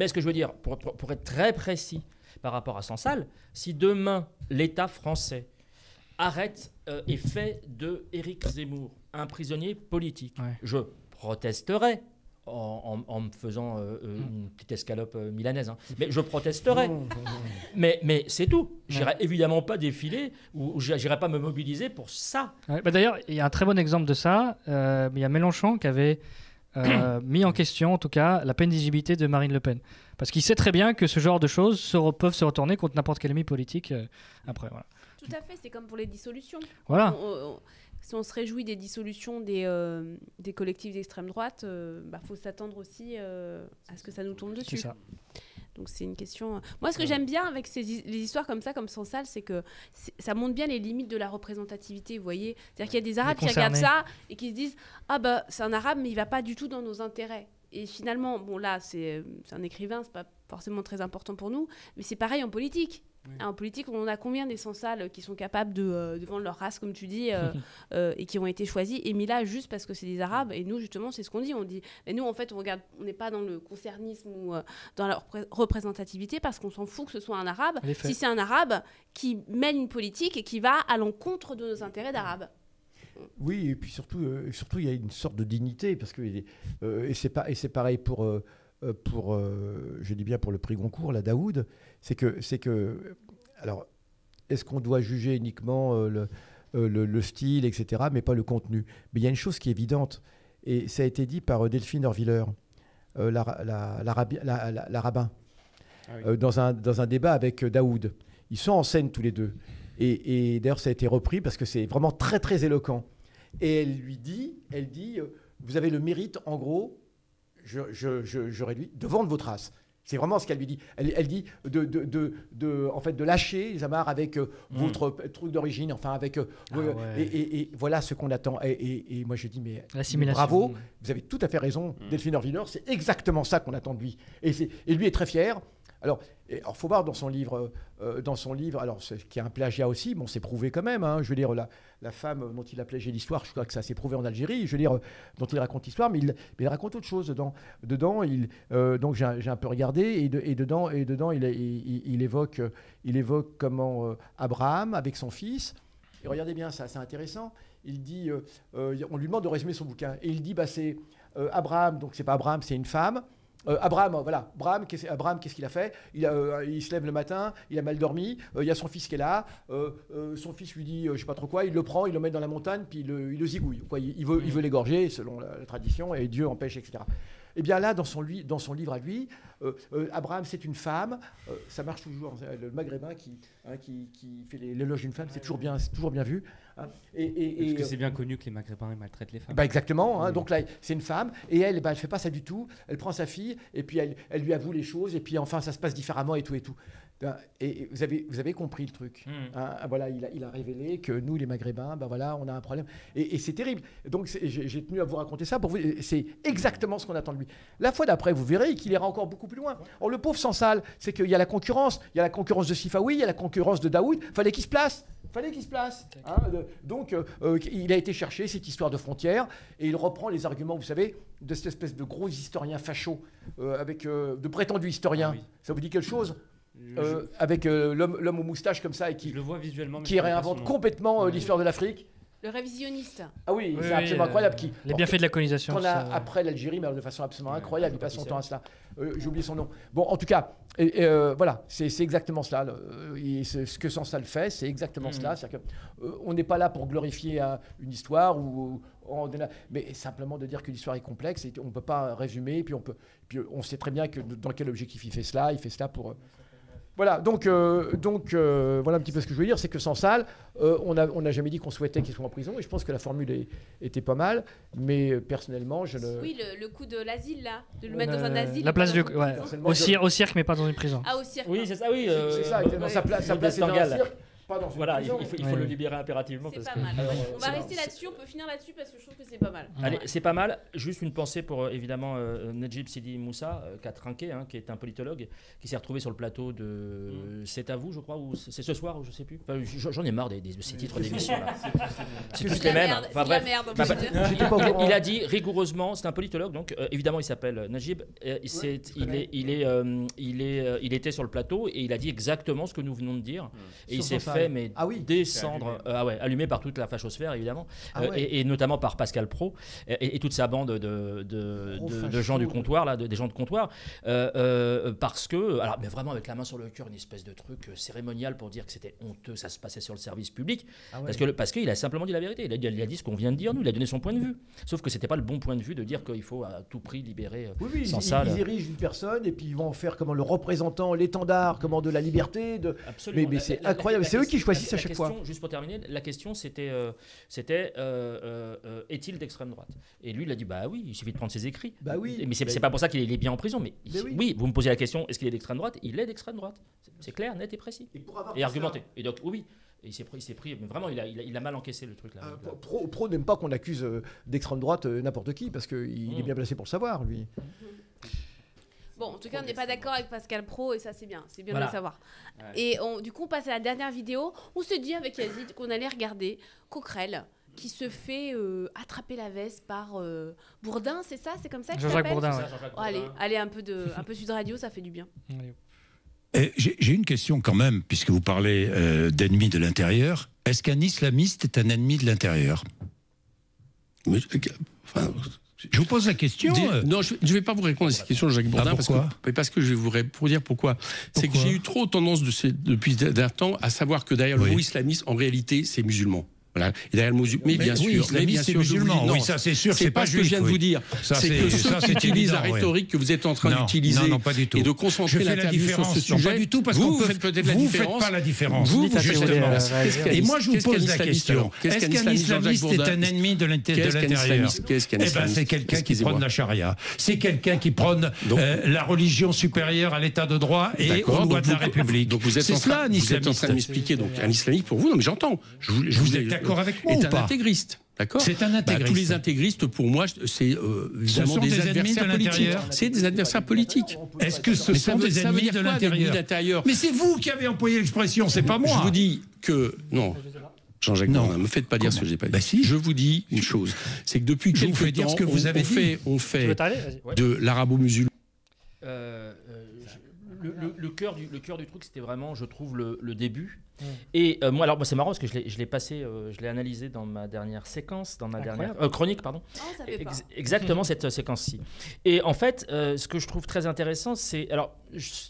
ce que je veux dire, pour être très précis par rapport à Sansal, si demain l'État français arrête et fait de Éric Zemmour un prisonnier politique, je protesterai en me faisant une petite escalope milanaise. Hein. Mais je protesterai. mais c'est tout. J'irai évidemment pas défiler ou j'irai pas me mobiliser pour ça. D'ailleurs, il y a un très bon exemple de ça. Il y a Mélenchon qui avait mis en question, en tout cas, la peine d'éligibilité de Marine Le Pen. Parce qu'il sait très bien que ce genre de choses peuvent se retourner contre n'importe quel ennemi politique après. Voilà. Tout à fait, c'est comme pour les dissolutions. Voilà. Si on se réjouit des dissolutions des collectifs d'extrême droite, faut s'attendre aussi à ce que ça nous tombe dessus. C'est ça. Donc c'est une question... Moi, ce que j'aime bien avec les histoires comme ça, comme Sansal, c'est que ça montre bien les limites de la représentativité, vous voyez. C'est-à-dire qu'il y a des Arabes qui regardent ça et qui se disent « Ah c'est un Arabe, mais il va pas du tout dans nos intérêts ». Et finalement, bon là, c'est un écrivain, c'est pas forcément très important pour nous, mais c'est pareil en politique. En politique, on a combien des Sansal qui sont capables de vendre leur race, comme tu dis, et qui ont été choisis et mis là juste parce que c'est des Arabes. Et nous, justement, c'est ce qu'on dit. On dit, mais nous, en fait, on n'est pas dans le concernisme ou dans la représentativité parce qu'on s'en fout que ce soit un Arabe. Si c'est un Arabe qui mène une politique et qui va à l'encontre de nos intérêts d'Arabes. Oui, et puis surtout, il y a une sorte de dignité parce que et c'est pareil pour je dis bien pour le prix Goncourt, la Daoud, c'est que alors est-ce qu'on doit juger uniquement le style, etc., mais pas le contenu. Mais il y a une chose qui est évidente, et ça a été dit par Delphine Orviller, la rabbin, dans un débat avec Daoud. Ils sont en scène tous les deux. Et d'ailleurs, ça a été repris parce que c'est vraiment très, très éloquent. Et elle dit, vous avez le mérite, en gros, j'aurais dit, de vendre votre race. C'est vraiment ce qu'elle lui dit. Elle dit en fait, de lâcher les amarres avec votre truc d'origine, enfin avec et voilà ce qu'on attend. Et moi je dis mais bravo, vous avez tout à fait raison, Delphine Orviller, c'est exactement ça qu'on attend de lui. Et lui est très fier. Alors, faut voir dans son livre, alors qui est un plagiat aussi, bon, c'est prouvé quand même. Hein, je veux dire, la femme dont il a plagié l'histoire, je crois que ça s'est prouvé en Algérie. Je veux dire, dont il raconte l'histoire, mais il raconte autre chose dedans. Donc j'ai un peu regardé et dedans, il évoque comment Abraham avec son fils. Et regardez bien, ça, c'est intéressant. Il dit, on lui demande de résumer son bouquin, et il dit, c'est Abraham. Donc c'est pas Abraham, c'est une femme. Abraham, voilà. Abraham, qu'est-ce qu'il a fait? Il se lève le matin, il a mal dormi, il y a son fils qui est là, son fils lui dit, je sais pas trop quoi, il le prend, il le met dans la montagne, puis il le zigouille. Quoi. Il veut l'égorger, selon la tradition, et Dieu empêche, etc. Et bien là, dans son livre à lui, Abraham, c'est une femme, ça marche toujours, le maghrébin qui fait l'éloge d'une femme, c'est toujours bien vu. Hein. Parce que c'est bien connu que les maghrébins ils maltraitent les femmes. Bah exactement, hein, donc là, c'est une femme, et elle ne fait pas ça du tout, elle prend sa fille, et puis elle lui avoue les choses, et puis enfin, ça se passe différemment, et tout. Et vous avez compris le truc. Hein, voilà, il a révélé que nous, les Maghrébins, ben voilà, on a un problème. Et c'est terrible. Donc j'ai tenu à vous raconter ça pour vous. C'est exactement ce qu'on attend de lui. La fois d'après, vous verrez qu'il ira encore beaucoup plus loin. Or, le pauvre Sansal, c'est qu'il y a la concurrence. Il y a la concurrence de Sifawi, il y a la concurrence de Daoud. Fallait qu'il se place. Hein, donc, il a été chercher cette histoire de frontières et il reprend les arguments, vous savez, de cette espèce de gros historien facho, de prétendus historiens. Ah oui. Ça vous dit quelque chose? Avec l'homme aux moustaches comme ça et qui, je le vois visuellement, qui réinvente complètement l'histoire de l'Afrique. Le révisionniste. Ah oui, c'est absolument incroyable. Les bienfaits de la colonisation. Après l'Algérie, mais de façon absolument incroyable, il passe son temps à cela. J'ai oublié son nom. Bon, en tout cas, voilà, c'est exactement cela. Ce que Sansal fait, c'est exactement cela. C'est-à-dire qu'on n'est pas là pour glorifier une histoire, mais simplement de dire que l'histoire est complexe et on ne peut pas résumer. Puis on sait très bien que dans quel objectif il fait cela. Il fait cela pour... Voilà, donc voilà un petit peu ce que je veux dire, c'est que Sansal, on n'a jamais dit qu'on souhaitait qu'il soit en prison, et je pense que la formule était pas mal, mais personnellement, je ne... Oui, le coup de l'asile, là, de le mettre dans un asile. La place au cirque, mais pas dans une prison. Ah, au cirque. Oui, c'est ça, oui. C'est ça, exactement, sa place est dans un cirque. Voilà, il faut le libérer impérativement. C'est pas mal. On va rester là-dessus, on peut finir là-dessus parce que je trouve que c'est pas mal. Allez, c'est pas mal. Juste une pensée pour évidemment Nedjib Sidi Moussa, qui a trinqué, qui est un politologue, qui s'est retrouvé sur le plateau de C'est à vous, je crois, ou c'est ce soir, ou je sais plus. Enfin, j'en ai marre de ces titres d'émission là. C'est tous les mêmes. Enfin bref. Il a dit rigoureusement, c'est un politologue, donc évidemment il s'appelle Nedjib. Il était sur le plateau et il a dit exactement ce que nous venons de dire. Et il s'est fait descendre, allumé par toute la fachosphère évidemment, et notamment par Pascal Praud et toute sa bande de gens du comptoir là, des gens de comptoir, parce que, alors mais vraiment avec la main sur le cœur, une espèce de truc cérémonial pour dire que c'était honteux, ça se passait sur le service public, parce qu'il a simplement dit la vérité, il a dit ce qu'on vient de dire nous, il a donné son point de vue, sauf que c'était pas le bon point de vue de dire qu'il faut à tout prix libérer Sansal. Ils dirigent une personne et puis ils vont en faire le représentant, l'étendard de la liberté, absolument. Mais c'est incroyable, c'est eux qui choisissent à chaque fois. Juste pour terminer, la question c'était est-il d'extrême droite? Et lui il a dit bah oui, il suffit de prendre ses écrits. Bah oui. Mais c'est pas pour ça qu'il est bien en prison. Mais oui, vous me posez la question, est-ce qu'il est d'extrême droite? Il est d'extrême droite. C'est clair, net et précis. Et argumenté. Et donc oui. Et il s'est pris, mais vraiment, il a mal encaissé le truc là. Pro n'aime pas qu'on accuse d'extrême droite n'importe qui, parce qu'il est bien placé pour le savoir, lui. Bon, en tout cas, on n'est pas d'accord avec Pascal Praud, et ça, c'est bien de le savoir. Ouais. Et du coup, on passe à la dernière vidéo. On s'est dit avec Yazid qu'on allait regarder Coquerel, qui se fait attraper la veste par Bourdin, c'est ça? C'est comme ça qu'il s'appelle? Jean-Jacques Bourdin. Allez, un peu Sud Radio, ça fait du bien. J'ai une question quand même, puisque vous parlez d'ennemis de l'intérieur. Est-ce qu'un islamiste est un ennemi de l'intérieur? Je vous pose la question. Non, je ne vais pas vous répondre à cette question, Jacques Bourdin, parce que je vais vous dire pourquoi. C'est que j'ai eu trop tendance depuis d'un temps à savoir que derrière le mot islamiste, en réalité, c'est musulman. Voilà. Et derrière le mot mais bien sûr, musulman. Oui, ça c'est sûr, c'est pas ce que je viens de vous dire. C'est que ceux qui utilisent la rhétorique que vous êtes en train d'utiliser et de concentrer l'interview sur ce sujet, pas du tout, parce que vous faites peut-être la différence. Vous faites pas la différence. Vous justement. Et moi je vous pose la question. Est-ce qu'un islamiste est un ennemi de l'intérieur? Eh ben c'est quelqu'un qui prône la charia. C'est quelqu'un qui prône la religion supérieure à l'état de droit et aux lois de la République. Donc vous êtes en train de m'expliquer donc un islamique pour vous. Non mais j'entends. Vous êtes d'accord avec moi ou pas? Est un intégriste. D'accord. C'est un intégriste. Tous les intégristes, pour moi, c'est évidemment des adversaires politiques. C'est des adversaires politiques. Est-ce que ce sont des ennemis de l'intérieur? Mais c'est vous qui avez employé l'expression, c'est pas moi. Je vous dis que non. Jean-Jacques Bourdin, ne me faites pas dire ce que je n'ai pas dit. Si. Je vous dis une chose, c'est que depuis quelques temps, on fait de l'arabo-musulman. le cœur du truc, c'était vraiment, je trouve, le début. Et moi, alors c'est marrant parce que je l'ai passé, je l'ai analysé dans ma dernière séquence, dans ma dernière chronique, pardon. Ça fait pas. Exactement cette séquence-ci. Et en fait, ce que je trouve très intéressant, c'est, alors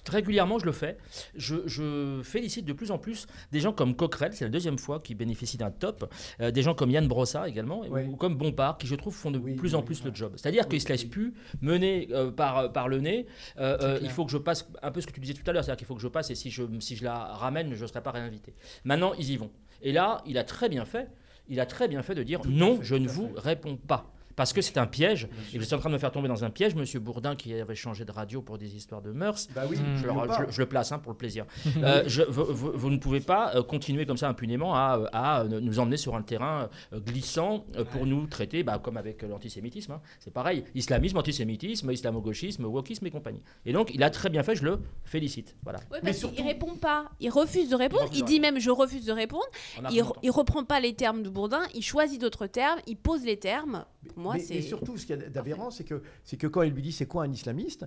régulièrement je le fais, je félicite de plus en plus des gens comme Coquerel, c'est la deuxième fois qu'ils bénéficient d'un top, des gens comme Yann Brossard également, ou comme Bompard, qui je trouve font de plus en plus le job. C'est-à-dire qu'ils se laissent plus mener par le nez. Il faut que je passe un peu ce que tu disais tout à l'heure, c'est-à-dire qu'il faut que je passe et si je la ramène, je ne serai pas réinvité. Maintenant, ils y vont. Et là, il a très bien fait de dire non, je ne vous réponds pas. Parce que c'est un piège. Et vous êtes en train de me faire tomber dans un piège, Monsieur Bourdin, qui avait changé de radio pour des histoires de mœurs. Bah oui, je le place pour le plaisir. Vous ne pouvez pas continuer comme ça impunément à nous emmener sur un terrain glissant pour nous traiter comme avec l'antisémitisme. Hein. C'est pareil. Islamisme, antisémitisme, islamo-gauchisme, wokisme et compagnie. Et donc, il a très bien fait, je le félicite. Voilà. Ouais, parce qu'il ne répond pas. Il refuse de répondre. Il dit même je refuse de répondre. Il ne reprend pas les termes de Bourdin. Il choisit d'autres termes. Il pose les termes. Pour moi, mais surtout, ce qu'il y a d'aberrant, c'est que quand il lui dit c'est quoi un islamiste,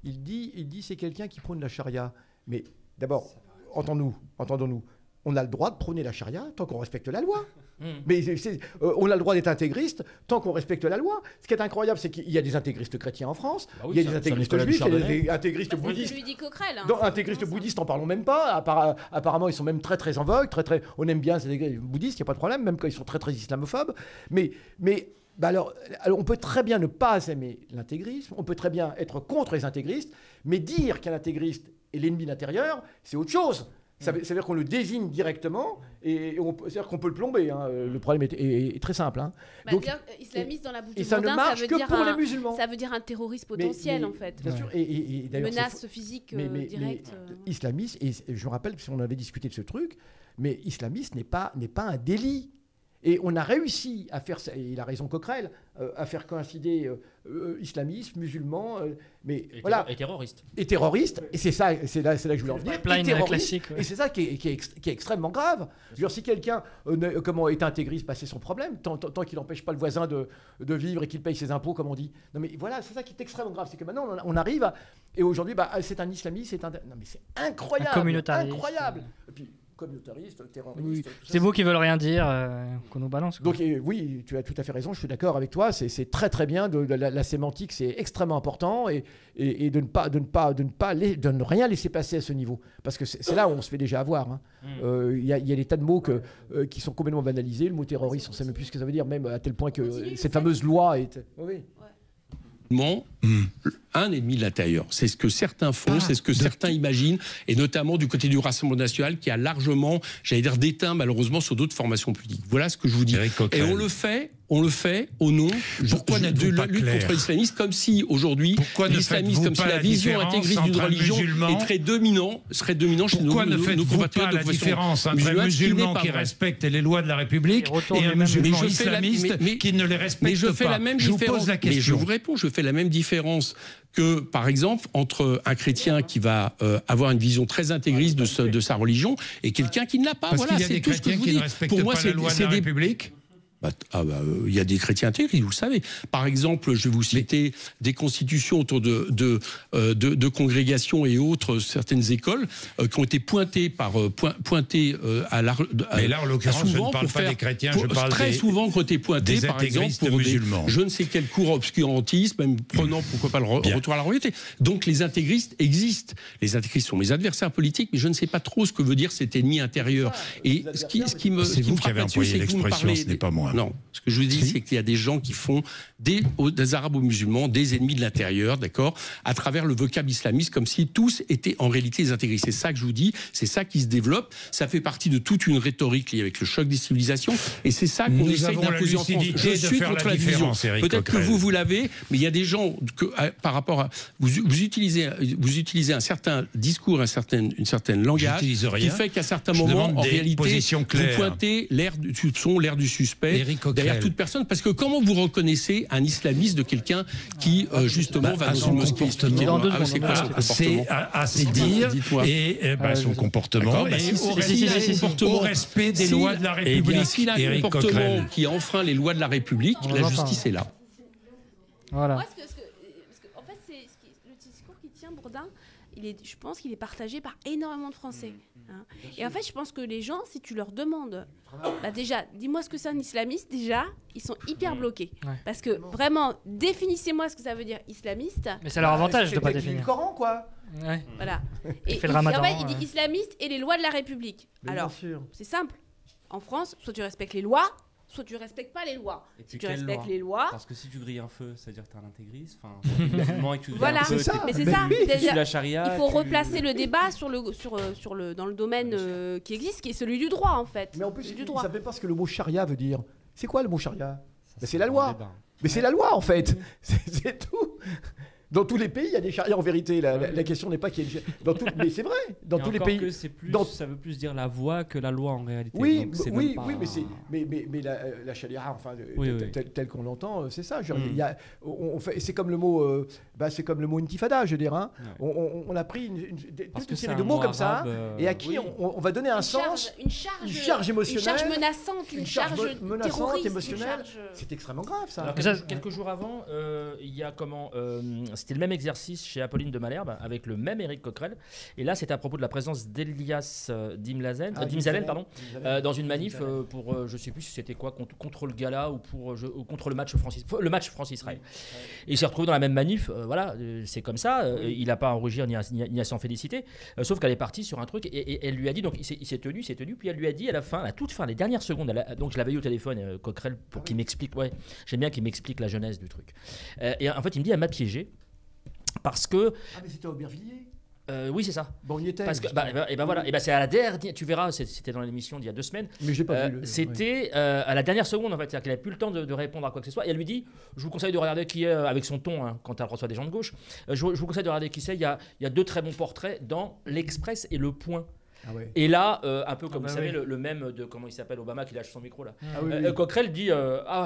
il dit c'est quelqu'un qui prône la charia. Mais d'abord, entendons-nous, on a le droit de prôner la charia tant qu'on respecte la loi. Mais on a le droit d'être intégriste tant qu'on respecte la loi. Ce qui est incroyable, c'est qu'il y a des intégristes chrétiens en France, il y a des intégristes juifs, il y a des intégristes bouddhistes. Lui dit Coquerel. Intégristes bouddhistes, n'en parlons même pas. Apparemment, ils sont même très très en vogue. On aime bien ces bouddhistes, il n'y a pas de problème, même quand ils sont très très islamophobes. Mais alors, on peut très bien ne pas aimer l'intégrisme, on peut très bien être contre les intégristes, mais dire qu'un intégriste est l'ennemi de l'intérieur, c'est autre chose. Ça veut dire qu'on le désigne directement et c'est-à-dire qu'on peut le plomber. Hein. Le problème est très simple. Hein. Donc, islamiste dans la bouche de Bourdin, ça veut dire pour les musulmans. Ça veut dire un terroriste potentiel en fait. Bien sûr. Et menace physique directe. Islamiste, et je me rappelle, parce qu'on avait discuté de ce truc, mais islamiste n'est pas un délit. Et on a réussi à faire, et il a raison Coquerel, à faire coïncider islamisme, musulman, mais voilà. Et terroriste. Et terroriste, et c'est là que je voulais en venir. Classique. Et c'est ça qui est extrêmement grave. Je veux dire, si quelqu'un est intégriste, c'est son problème, tant qu'il n'empêche pas le voisin de vivre et qu'il paye ses impôts, comme on dit. Non mais voilà, c'est ça qui est extrêmement grave, c'est que maintenant on arrive à, et aujourd'hui, c'est un islamiste, non mais c'est incroyable, incroyable. Et puis, communautariste, terroriste. Oui. C'est vous qui veulent rien dire, qu'on nous balance. Quoi. Donc oui, tu as tout à fait raison, je suis d'accord avec toi, c'est très très bien, la sémantique c'est extrêmement important et de ne rien laisser passer à ce niveau, parce que c'est là où on se fait déjà avoir. Hein. Il y a des tas de mots qui sont complètement banalisés, le mot terroriste, on ne sait même plus ce que ça veut dire, même à tel point que cette fameuse loi est... Oui. Un ennemi de l'intérieur. C'est ce que certains font, c'est ce que certains imaginent, et notamment du côté du Rassemblement national qui a largement, j'allais dire, déteint malheureusement sur d'autres formations politiques. Voilà ce que je vous dis. Et on le fait au nom de la lutte contre l'islamisme, comme si aujourd'hui l'islamisme, comme si la vision intégriste d'une religion serait dominant chez nos compatriotes. Pourquoi ne faites-vous pas la différence entre un musulman qui respecte les lois de la République et un musulman islamiste qui ne les respecte pas? Mais je fais la même différence. Je vous pose la question. Mais je vous réponds, je fais la même différence que, par exemple, entre un chrétien qui va avoir une vision très intégriste de sa religion et quelqu'un qui ne l'a pas. Parce qu'il y a des chrétiens qui ne respectent pas la loi de la République. Il y a des chrétiens intégristes, vous le savez. Par exemple, je vais vous citer des constitutions autour de congrégations et autres, certaines écoles qui ont été pointées à la... Mais là, en l'occurrence, je ne parle pas des chrétiens, je parle très souvent qui ont été pointées, par exemple, pour musulmans. Je ne sais quel cours obscurantisme, même prenant, pourquoi pas, le retour à la royauté. Donc, les intégristes existent. Les intégristes sont mes adversaires politiques, mais je ne sais pas trop ce que veut dire cet ennemi intérieur. Et ce qui me frappe là-dessus, c'est que vous me parlez... Ce n'est pas moi. Non, ce que je vous dis, c'est qu'il y a des gens qui font des arabo-musulmans, des ennemis de l'intérieur, d'accord, à travers le vocable islamiste, comme si tous étaient en réalité des intégristes. C'est ça que je vous dis, c'est ça qui se développe, ça fait partie de toute une rhétorique liée avec le choc des civilisations, et c'est ça qu'on essaye d'imposer en France. Je suis contre la division. Peut-être que vous l'avez, mais il y a des gens par rapport à... Vous utilisez un certain discours, un certain langage, qui fait qu'à certains moments, en réalité, vous pointez l'air du soupçon, l'air du suspect, derrière toute personne, parce que comment vous reconnaissez un islamiste de quelqu'un qui justement va dans une mosquée? C'est assez dire, et son comportement, au respect des lois de la République. S'il a un comportement qui enfreint les lois de la République, la justice est là. Voilà. En fait, le discours qui tient, Bourdin, je pense qu'il est partagé par énormément de Français. Hein. Et en fait, je pense que les gens, si tu leur demandes, déjà, dis-moi ce que c'est un islamiste, déjà, ils sont hyper bloqués. Ouais. Parce que vraiment, définissez-moi ce que ça veut dire islamiste. Mais c'est leur avantage de ne pas définir. Le Coran, quoi. Ouais. Voilà. Et fait le ramadan, en fait, il dit islamiste et les lois de la République. Mais alors, c'est simple. En France, soit tu respectes les lois, soit tu respectes pas les lois. Si tu respectes les lois... Parce que si tu grilles un feu, ça veut dire que t'es un intégriste. Enfin, et que tu voilà, un feu, mais c'est ça. La charia, il faut replacer le débat dans le domaine qui existe, qui est celui du droit, en fait. Mais en plus, ils ne savaient pas ce que le mot charia veut dire. C'est quoi le mot charia? C'est la loi. Mais c'est la loi, en fait. C'est tout. Dans tous les pays, il y a des charias en vérité. La question n'est pas qu'il y ait mais c'est vrai. Dans tous les pays. Ça veut plus dire la voix que la loi en réalité. Oui, mais la charia, enfin, telle qu'on l'entend, c'est ça. C'est comme le mot, intifada, je veux dire. Hein. Ouais. On a pris toute une série de mots comme ça, et à qui on va donner un sens, une charge émotionnelle, une charge menaçante, une charge terroriste, émotionnelle. C'est extrêmement grave, ça. Alors, quelques jours avant, il y a c'était le même exercice chez Apolline de Malherbe avec le même Éric Coquerel. Et là, c'était à propos de la présence d'Elias Dimzalen, dans une manif pour, je ne sais plus si c'était quoi, contre le Gala ou contre le match France-Israël. Et il s'est retrouvé dans la même manif. Voilà, c'est comme ça. Il n'a pas à en rougir ni à s'en féliciter. Sauf qu'elle est partie sur un truc et elle lui a dit, donc il s'est tenu. Puis elle lui a dit à la toute fin, les dernières secondes, donc je l'avais eu au téléphone, Coquerel, pour qu'il m'explique. Ouais, j'aime bien qu'il m'explique la genèse du truc. Et en fait, il me dit, elle m'a piégé. Parce que. Ah, mais c'était à Aubervilliers. Oui, c'est ça. Bon, il y était. Parce que, voilà. Et c'est à la dernière. Tu verras, c'était dans l'émission d'il y a 2 semaines. Mais j'ai pas vu. C'était à la dernière seconde, en fait. C'est-à-dire qu'elle n'avait plus le temps de répondre à quoi que ce soit. Et elle lui dit, je vous conseille de regarder qui est, avec son ton, hein, quand elle reçoit des gens de gauche, je vous conseille de regarder qui c'est. Il y a 2 très bons portraits dans l'Express et Le Point. Ah ouais. Et là, un peu comme vous savez, le même de comment il s'appelle, Obama qui lâche son micro là. Coquerel dit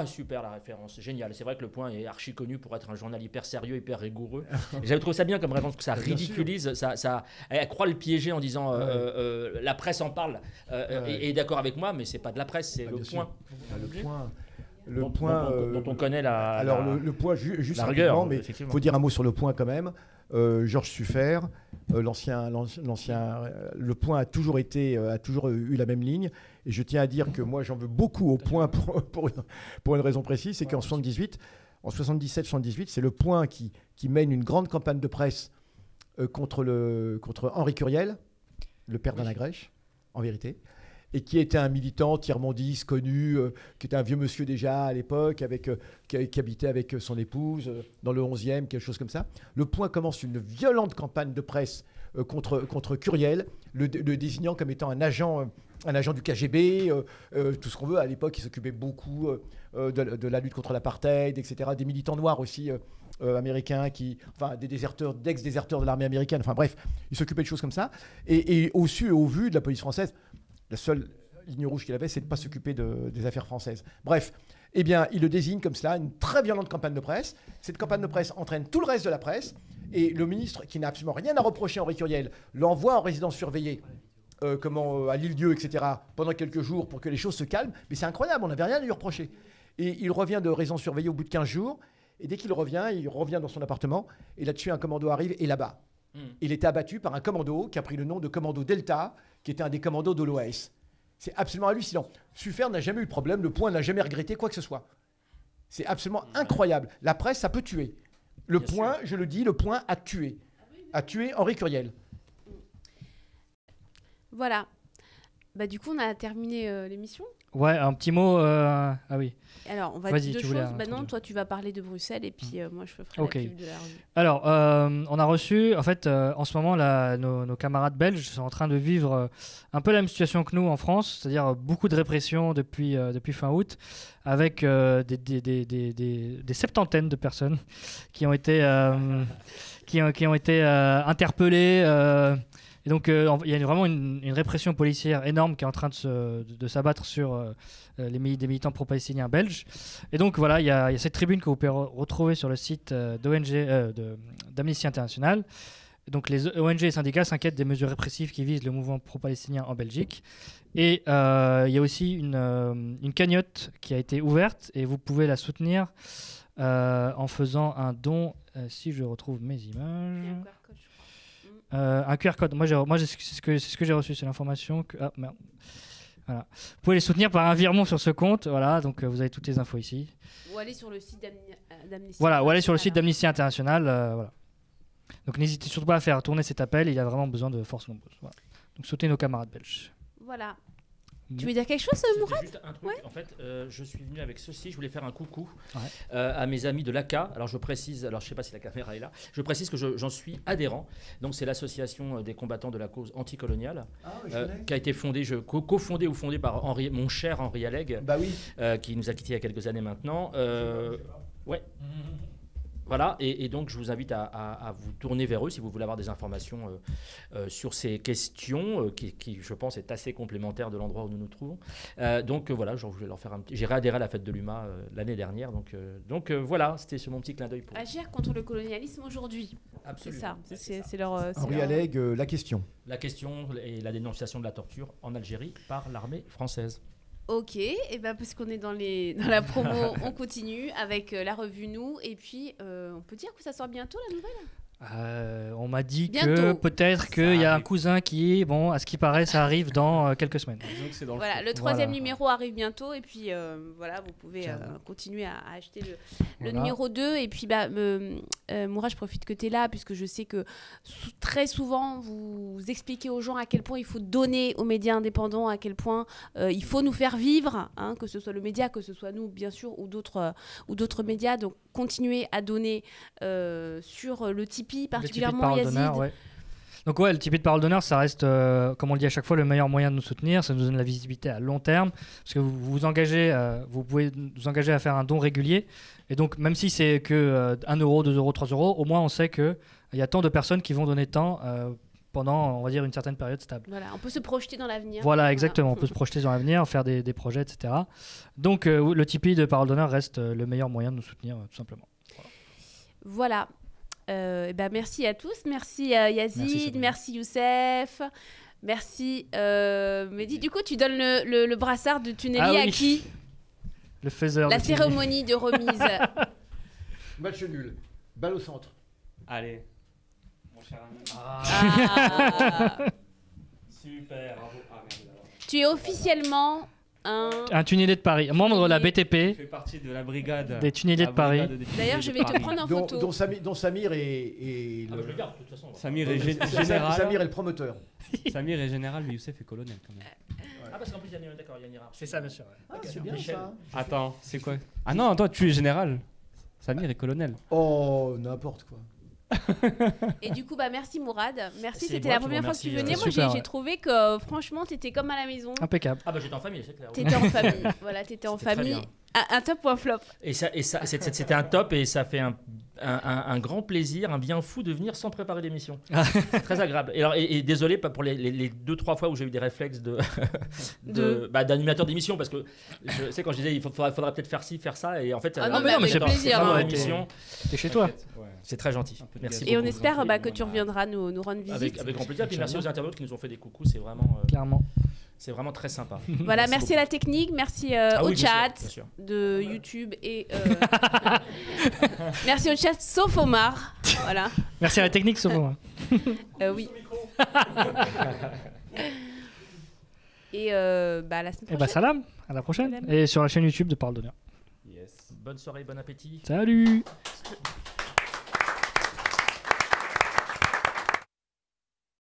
super la référence, génial. C'est vrai que Le Point est archi connu pour être un journal hyper sérieux, hyper rigoureux. J'avais trouvé ça bien comme réponse, que ça ridiculise, elle croit le piéger en disant la presse en parle et est d'accord avec moi, mais c'est pas de la presse, c'est Le Point. Le Point dont on connaît le Point juste la rigueur, mais il faut dire un mot sur Le Point quand même. Georges Suffert, l'ancien, Le Point a toujours eu la même ligne, et je tiens à dire que moi j'en veux beaucoup au Point pour une raison précise, c'est qu'en 77-78, c'est Le Point qui mène une grande campagne de presse contre Henri Curiel, le père d'Alain Grèche, en vérité, et qui était un militant tiers-mondiste connu, qui était un vieux monsieur déjà à l'époque, qui habitait avec son épouse dans le 11e, quelque chose comme ça. Le Point commence une violente campagne de presse contre Curiel, le désignant comme étant un agent du KGB, tout ce qu'on veut. À l'époque, il s'occupait beaucoup de la lutte contre l'apartheid, etc. Des militants noirs aussi américains, d'ex-déserteurs de l'armée américaine. Enfin bref, il s'occupait de choses comme ça. Et au vu de la police française, la seule ligne rouge qu'il avait, c'est de ne pas s'occuper des affaires françaises. Bref, eh bien, il le désigne comme cela, une très violente campagne de presse. Cette campagne de presse entraîne tout le reste de la presse. Et le ministre, qui n'a absolument rien à reprocher à Henri Curiel, l'envoie en résidence surveillée, à l'île-Dieu, etc., pendant quelques jours pour que les choses se calment. Mais c'est incroyable, on n'avait rien à lui reprocher. Et il revient de résidence surveillée au bout de 15 jours. Et dès qu'il revient dans son appartement. Et là-dessus, un commando arrive et là-bas. Il était abattu par un commando qui a pris le nom de commando Delta, qui était un des commandos de l'OAS. C'est absolument hallucinant. Suffert n'a jamais eu de problème, Le Point n'a jamais regretté quoi que ce soit. C'est absolument incroyable. La presse, ça peut tuer. Le Point, je le dis, Le Point a tué. A tué Henri Curiel. Voilà. Du coup, on a terminé l'émission. Ouais, un petit mot. Ah oui. Alors, on va dire 2 choses. Maintenant, toi, tu vas parler de Bruxelles et puis moi, je ferai la pub de la revue. Alors, on a reçu, en fait, en ce moment, nos camarades belges sont en train de vivre un peu la même situation que nous en France, c'est-à-dire beaucoup de répression depuis fin août, avec des septantaines de personnes qui ont été interpellées. Et donc, il y a vraiment une répression policière énorme qui est en train de s'abattre sur des militants pro-palestiniens belges. Et donc, voilà, il y a cette tribune que vous pouvez retrouver sur le site d'Amnesty International. Donc, les ONG et syndicats s'inquiètent des mesures répressives qui visent le mouvement pro-palestinien en Belgique. Et il y a aussi une cagnotte qui a été ouverte et vous pouvez la soutenir en faisant un don, si je retrouve mes images. Un QR code. Moi, c'est ce que j'ai reçu, c'est l'information que... Ah, merde. Voilà. Vous pouvez les soutenir par un virement sur ce compte. Voilà, donc vous avez toutes les infos ici. Ou aller sur le site d'Amnesty. Voilà, ou aller sur le site d'Amnesty International. Voilà. Donc n'hésitez surtout pas à faire tourner cet appel. Il y a vraiment besoin de forces nombreuses. Voilà. Donc soutenez nos camarades belges. Voilà. Tu veux dire quelque chose, Mourad? Juste un truc. En fait, je suis venu avec ceci. Je voulais faire un coucou à mes amis de l'ACA. Alors je précise, alors je sais pas si la caméra est là. Je précise que j'en suis adhérent. Donc c'est l'association des combattants de la cause anticoloniale, qui a été fondée, cofondée ou fondée par mon cher Henri Alleg, qui nous a quittés il y a quelques années maintenant. Ouais. Voilà, et donc je vous invite à vous tourner vers eux si vous voulez avoir des informations sur ces questions qui, je pense, est assez complémentaire de l'endroit où nous nous trouvons. Donc voilà, je voulais leur faire un petit... J'ai réadhéré à la fête de l'UMA l'année dernière, donc voilà, c'était sur mon petit clin d'œil. Pour... Agir contre le colonialisme aujourd'hui. Absolument. C'est ça. C'est leur... Henri Alleg, la question. La question et la dénonciation de la torture en Algérie par l'armée française. Ok, et ben parce qu'on est dans la promo, on continue avec la revue Nous, et puis on peut dire que ça sort bientôt la nouvelle. On m'a dit que peut-être qu'il y a un cousin qui, bon, à ce qui paraît, ça arrive dans quelques semaines. Voilà, le 3e numéro arrive bientôt, et puis voilà, vous pouvez continuer à acheter le numéro 2. Et puis, Mourad, je profite que tu es là, puisque je sais que très souvent, vous expliquez aux gens à quel point il faut donner aux médias indépendants, à quel point il faut nous faire vivre, hein, que ce soit le média, que ce soit nous, bien sûr, ou d'autres médias. Donc, continuez à donner sur le Tipeee, particulièrement Yazid. Donc le Tipeee de Parole d'honneur, ça reste, comme on le dit à chaque fois, le meilleur moyen de nous soutenir. Ça nous donne la visibilité à long terme, parce que vous pouvez vous engager à faire un don régulier. Et donc, même si c'est que 1 euro, 2 euros, 3 euros, au moins on sait qu'il y a tant de personnes qui vont donner tant pendant, on va dire, une certaine période stable. Voilà, on peut se projeter dans l'avenir. Voilà, exactement. On peut se projeter dans l'avenir, faire des projets, etc. Donc, le Tipeee de Parole d'honneur reste le meilleur moyen de nous soutenir, tout simplement. Voilà. Merci à tous, merci à Yazid, merci Youssef, merci Mehdi. Du coup, tu donnes le brassard de Tuneli à qui? Le faiseur. La cérémonie de remise. Match nul, balle au centre. Allez, mon cher ami. Super, bravo. Tu es officiellement un tunnelier de Paris, membre de la BTP. Il fait partie de la brigade des tunneliers de Paris. D'ailleurs, je vais te prendre en photo. Dont Samir est je le garde, de toute façon. Samir est général. Samir est le promoteur. Samir est général, mais Youssef est colonel quand même. Parce qu'en plus, il y a une hiérarchie. C'est ça, bien sûr. C'est bien ça. Attends, c'est quoi? Ah non, toi, tu es général. Samir est colonel. Oh, n'importe quoi. Et du coup, merci Mourad. Merci, c'était la première fois que tu venais. Moi, j'ai trouvé que franchement, t'étais comme à la maison. Impeccable. J'étais en famille, c'est clair. T'étais en famille. Voilà, t'étais en famille. Un top ou un flop? Et ça, c'était un top, et ça fait un grand plaisir, un bien fou de venir sans préparer l'émission. C'est très agréable. Et désolé pour les 2-3 fois où j'ai eu des réflexes d'animateur d'émission, parce que je sais quand je disais il faudra peut-être faire ci, faire ça, et en fait non mais c'est plaisir. L'émission. T'es chez toi. C'est très gentil. Merci et beaucoup. On espère que tu reviendras nous rendre visite. Avec grand plaisir. Et merci aux internautes qui nous ont fait des coucous. C'est vraiment. Clairement. C'est vraiment très sympa. Voilà, merci à la technique, merci au chat de YouTube et merci au chat sauf Omar. Voilà. Merci à la technique sauf Omar. Oui. Et la semaine prochaine. Et salam, à la prochaine. Et sur la chaîne YouTube de Parole d'honneur. Yes. Bonne soirée, bon appétit. Salut.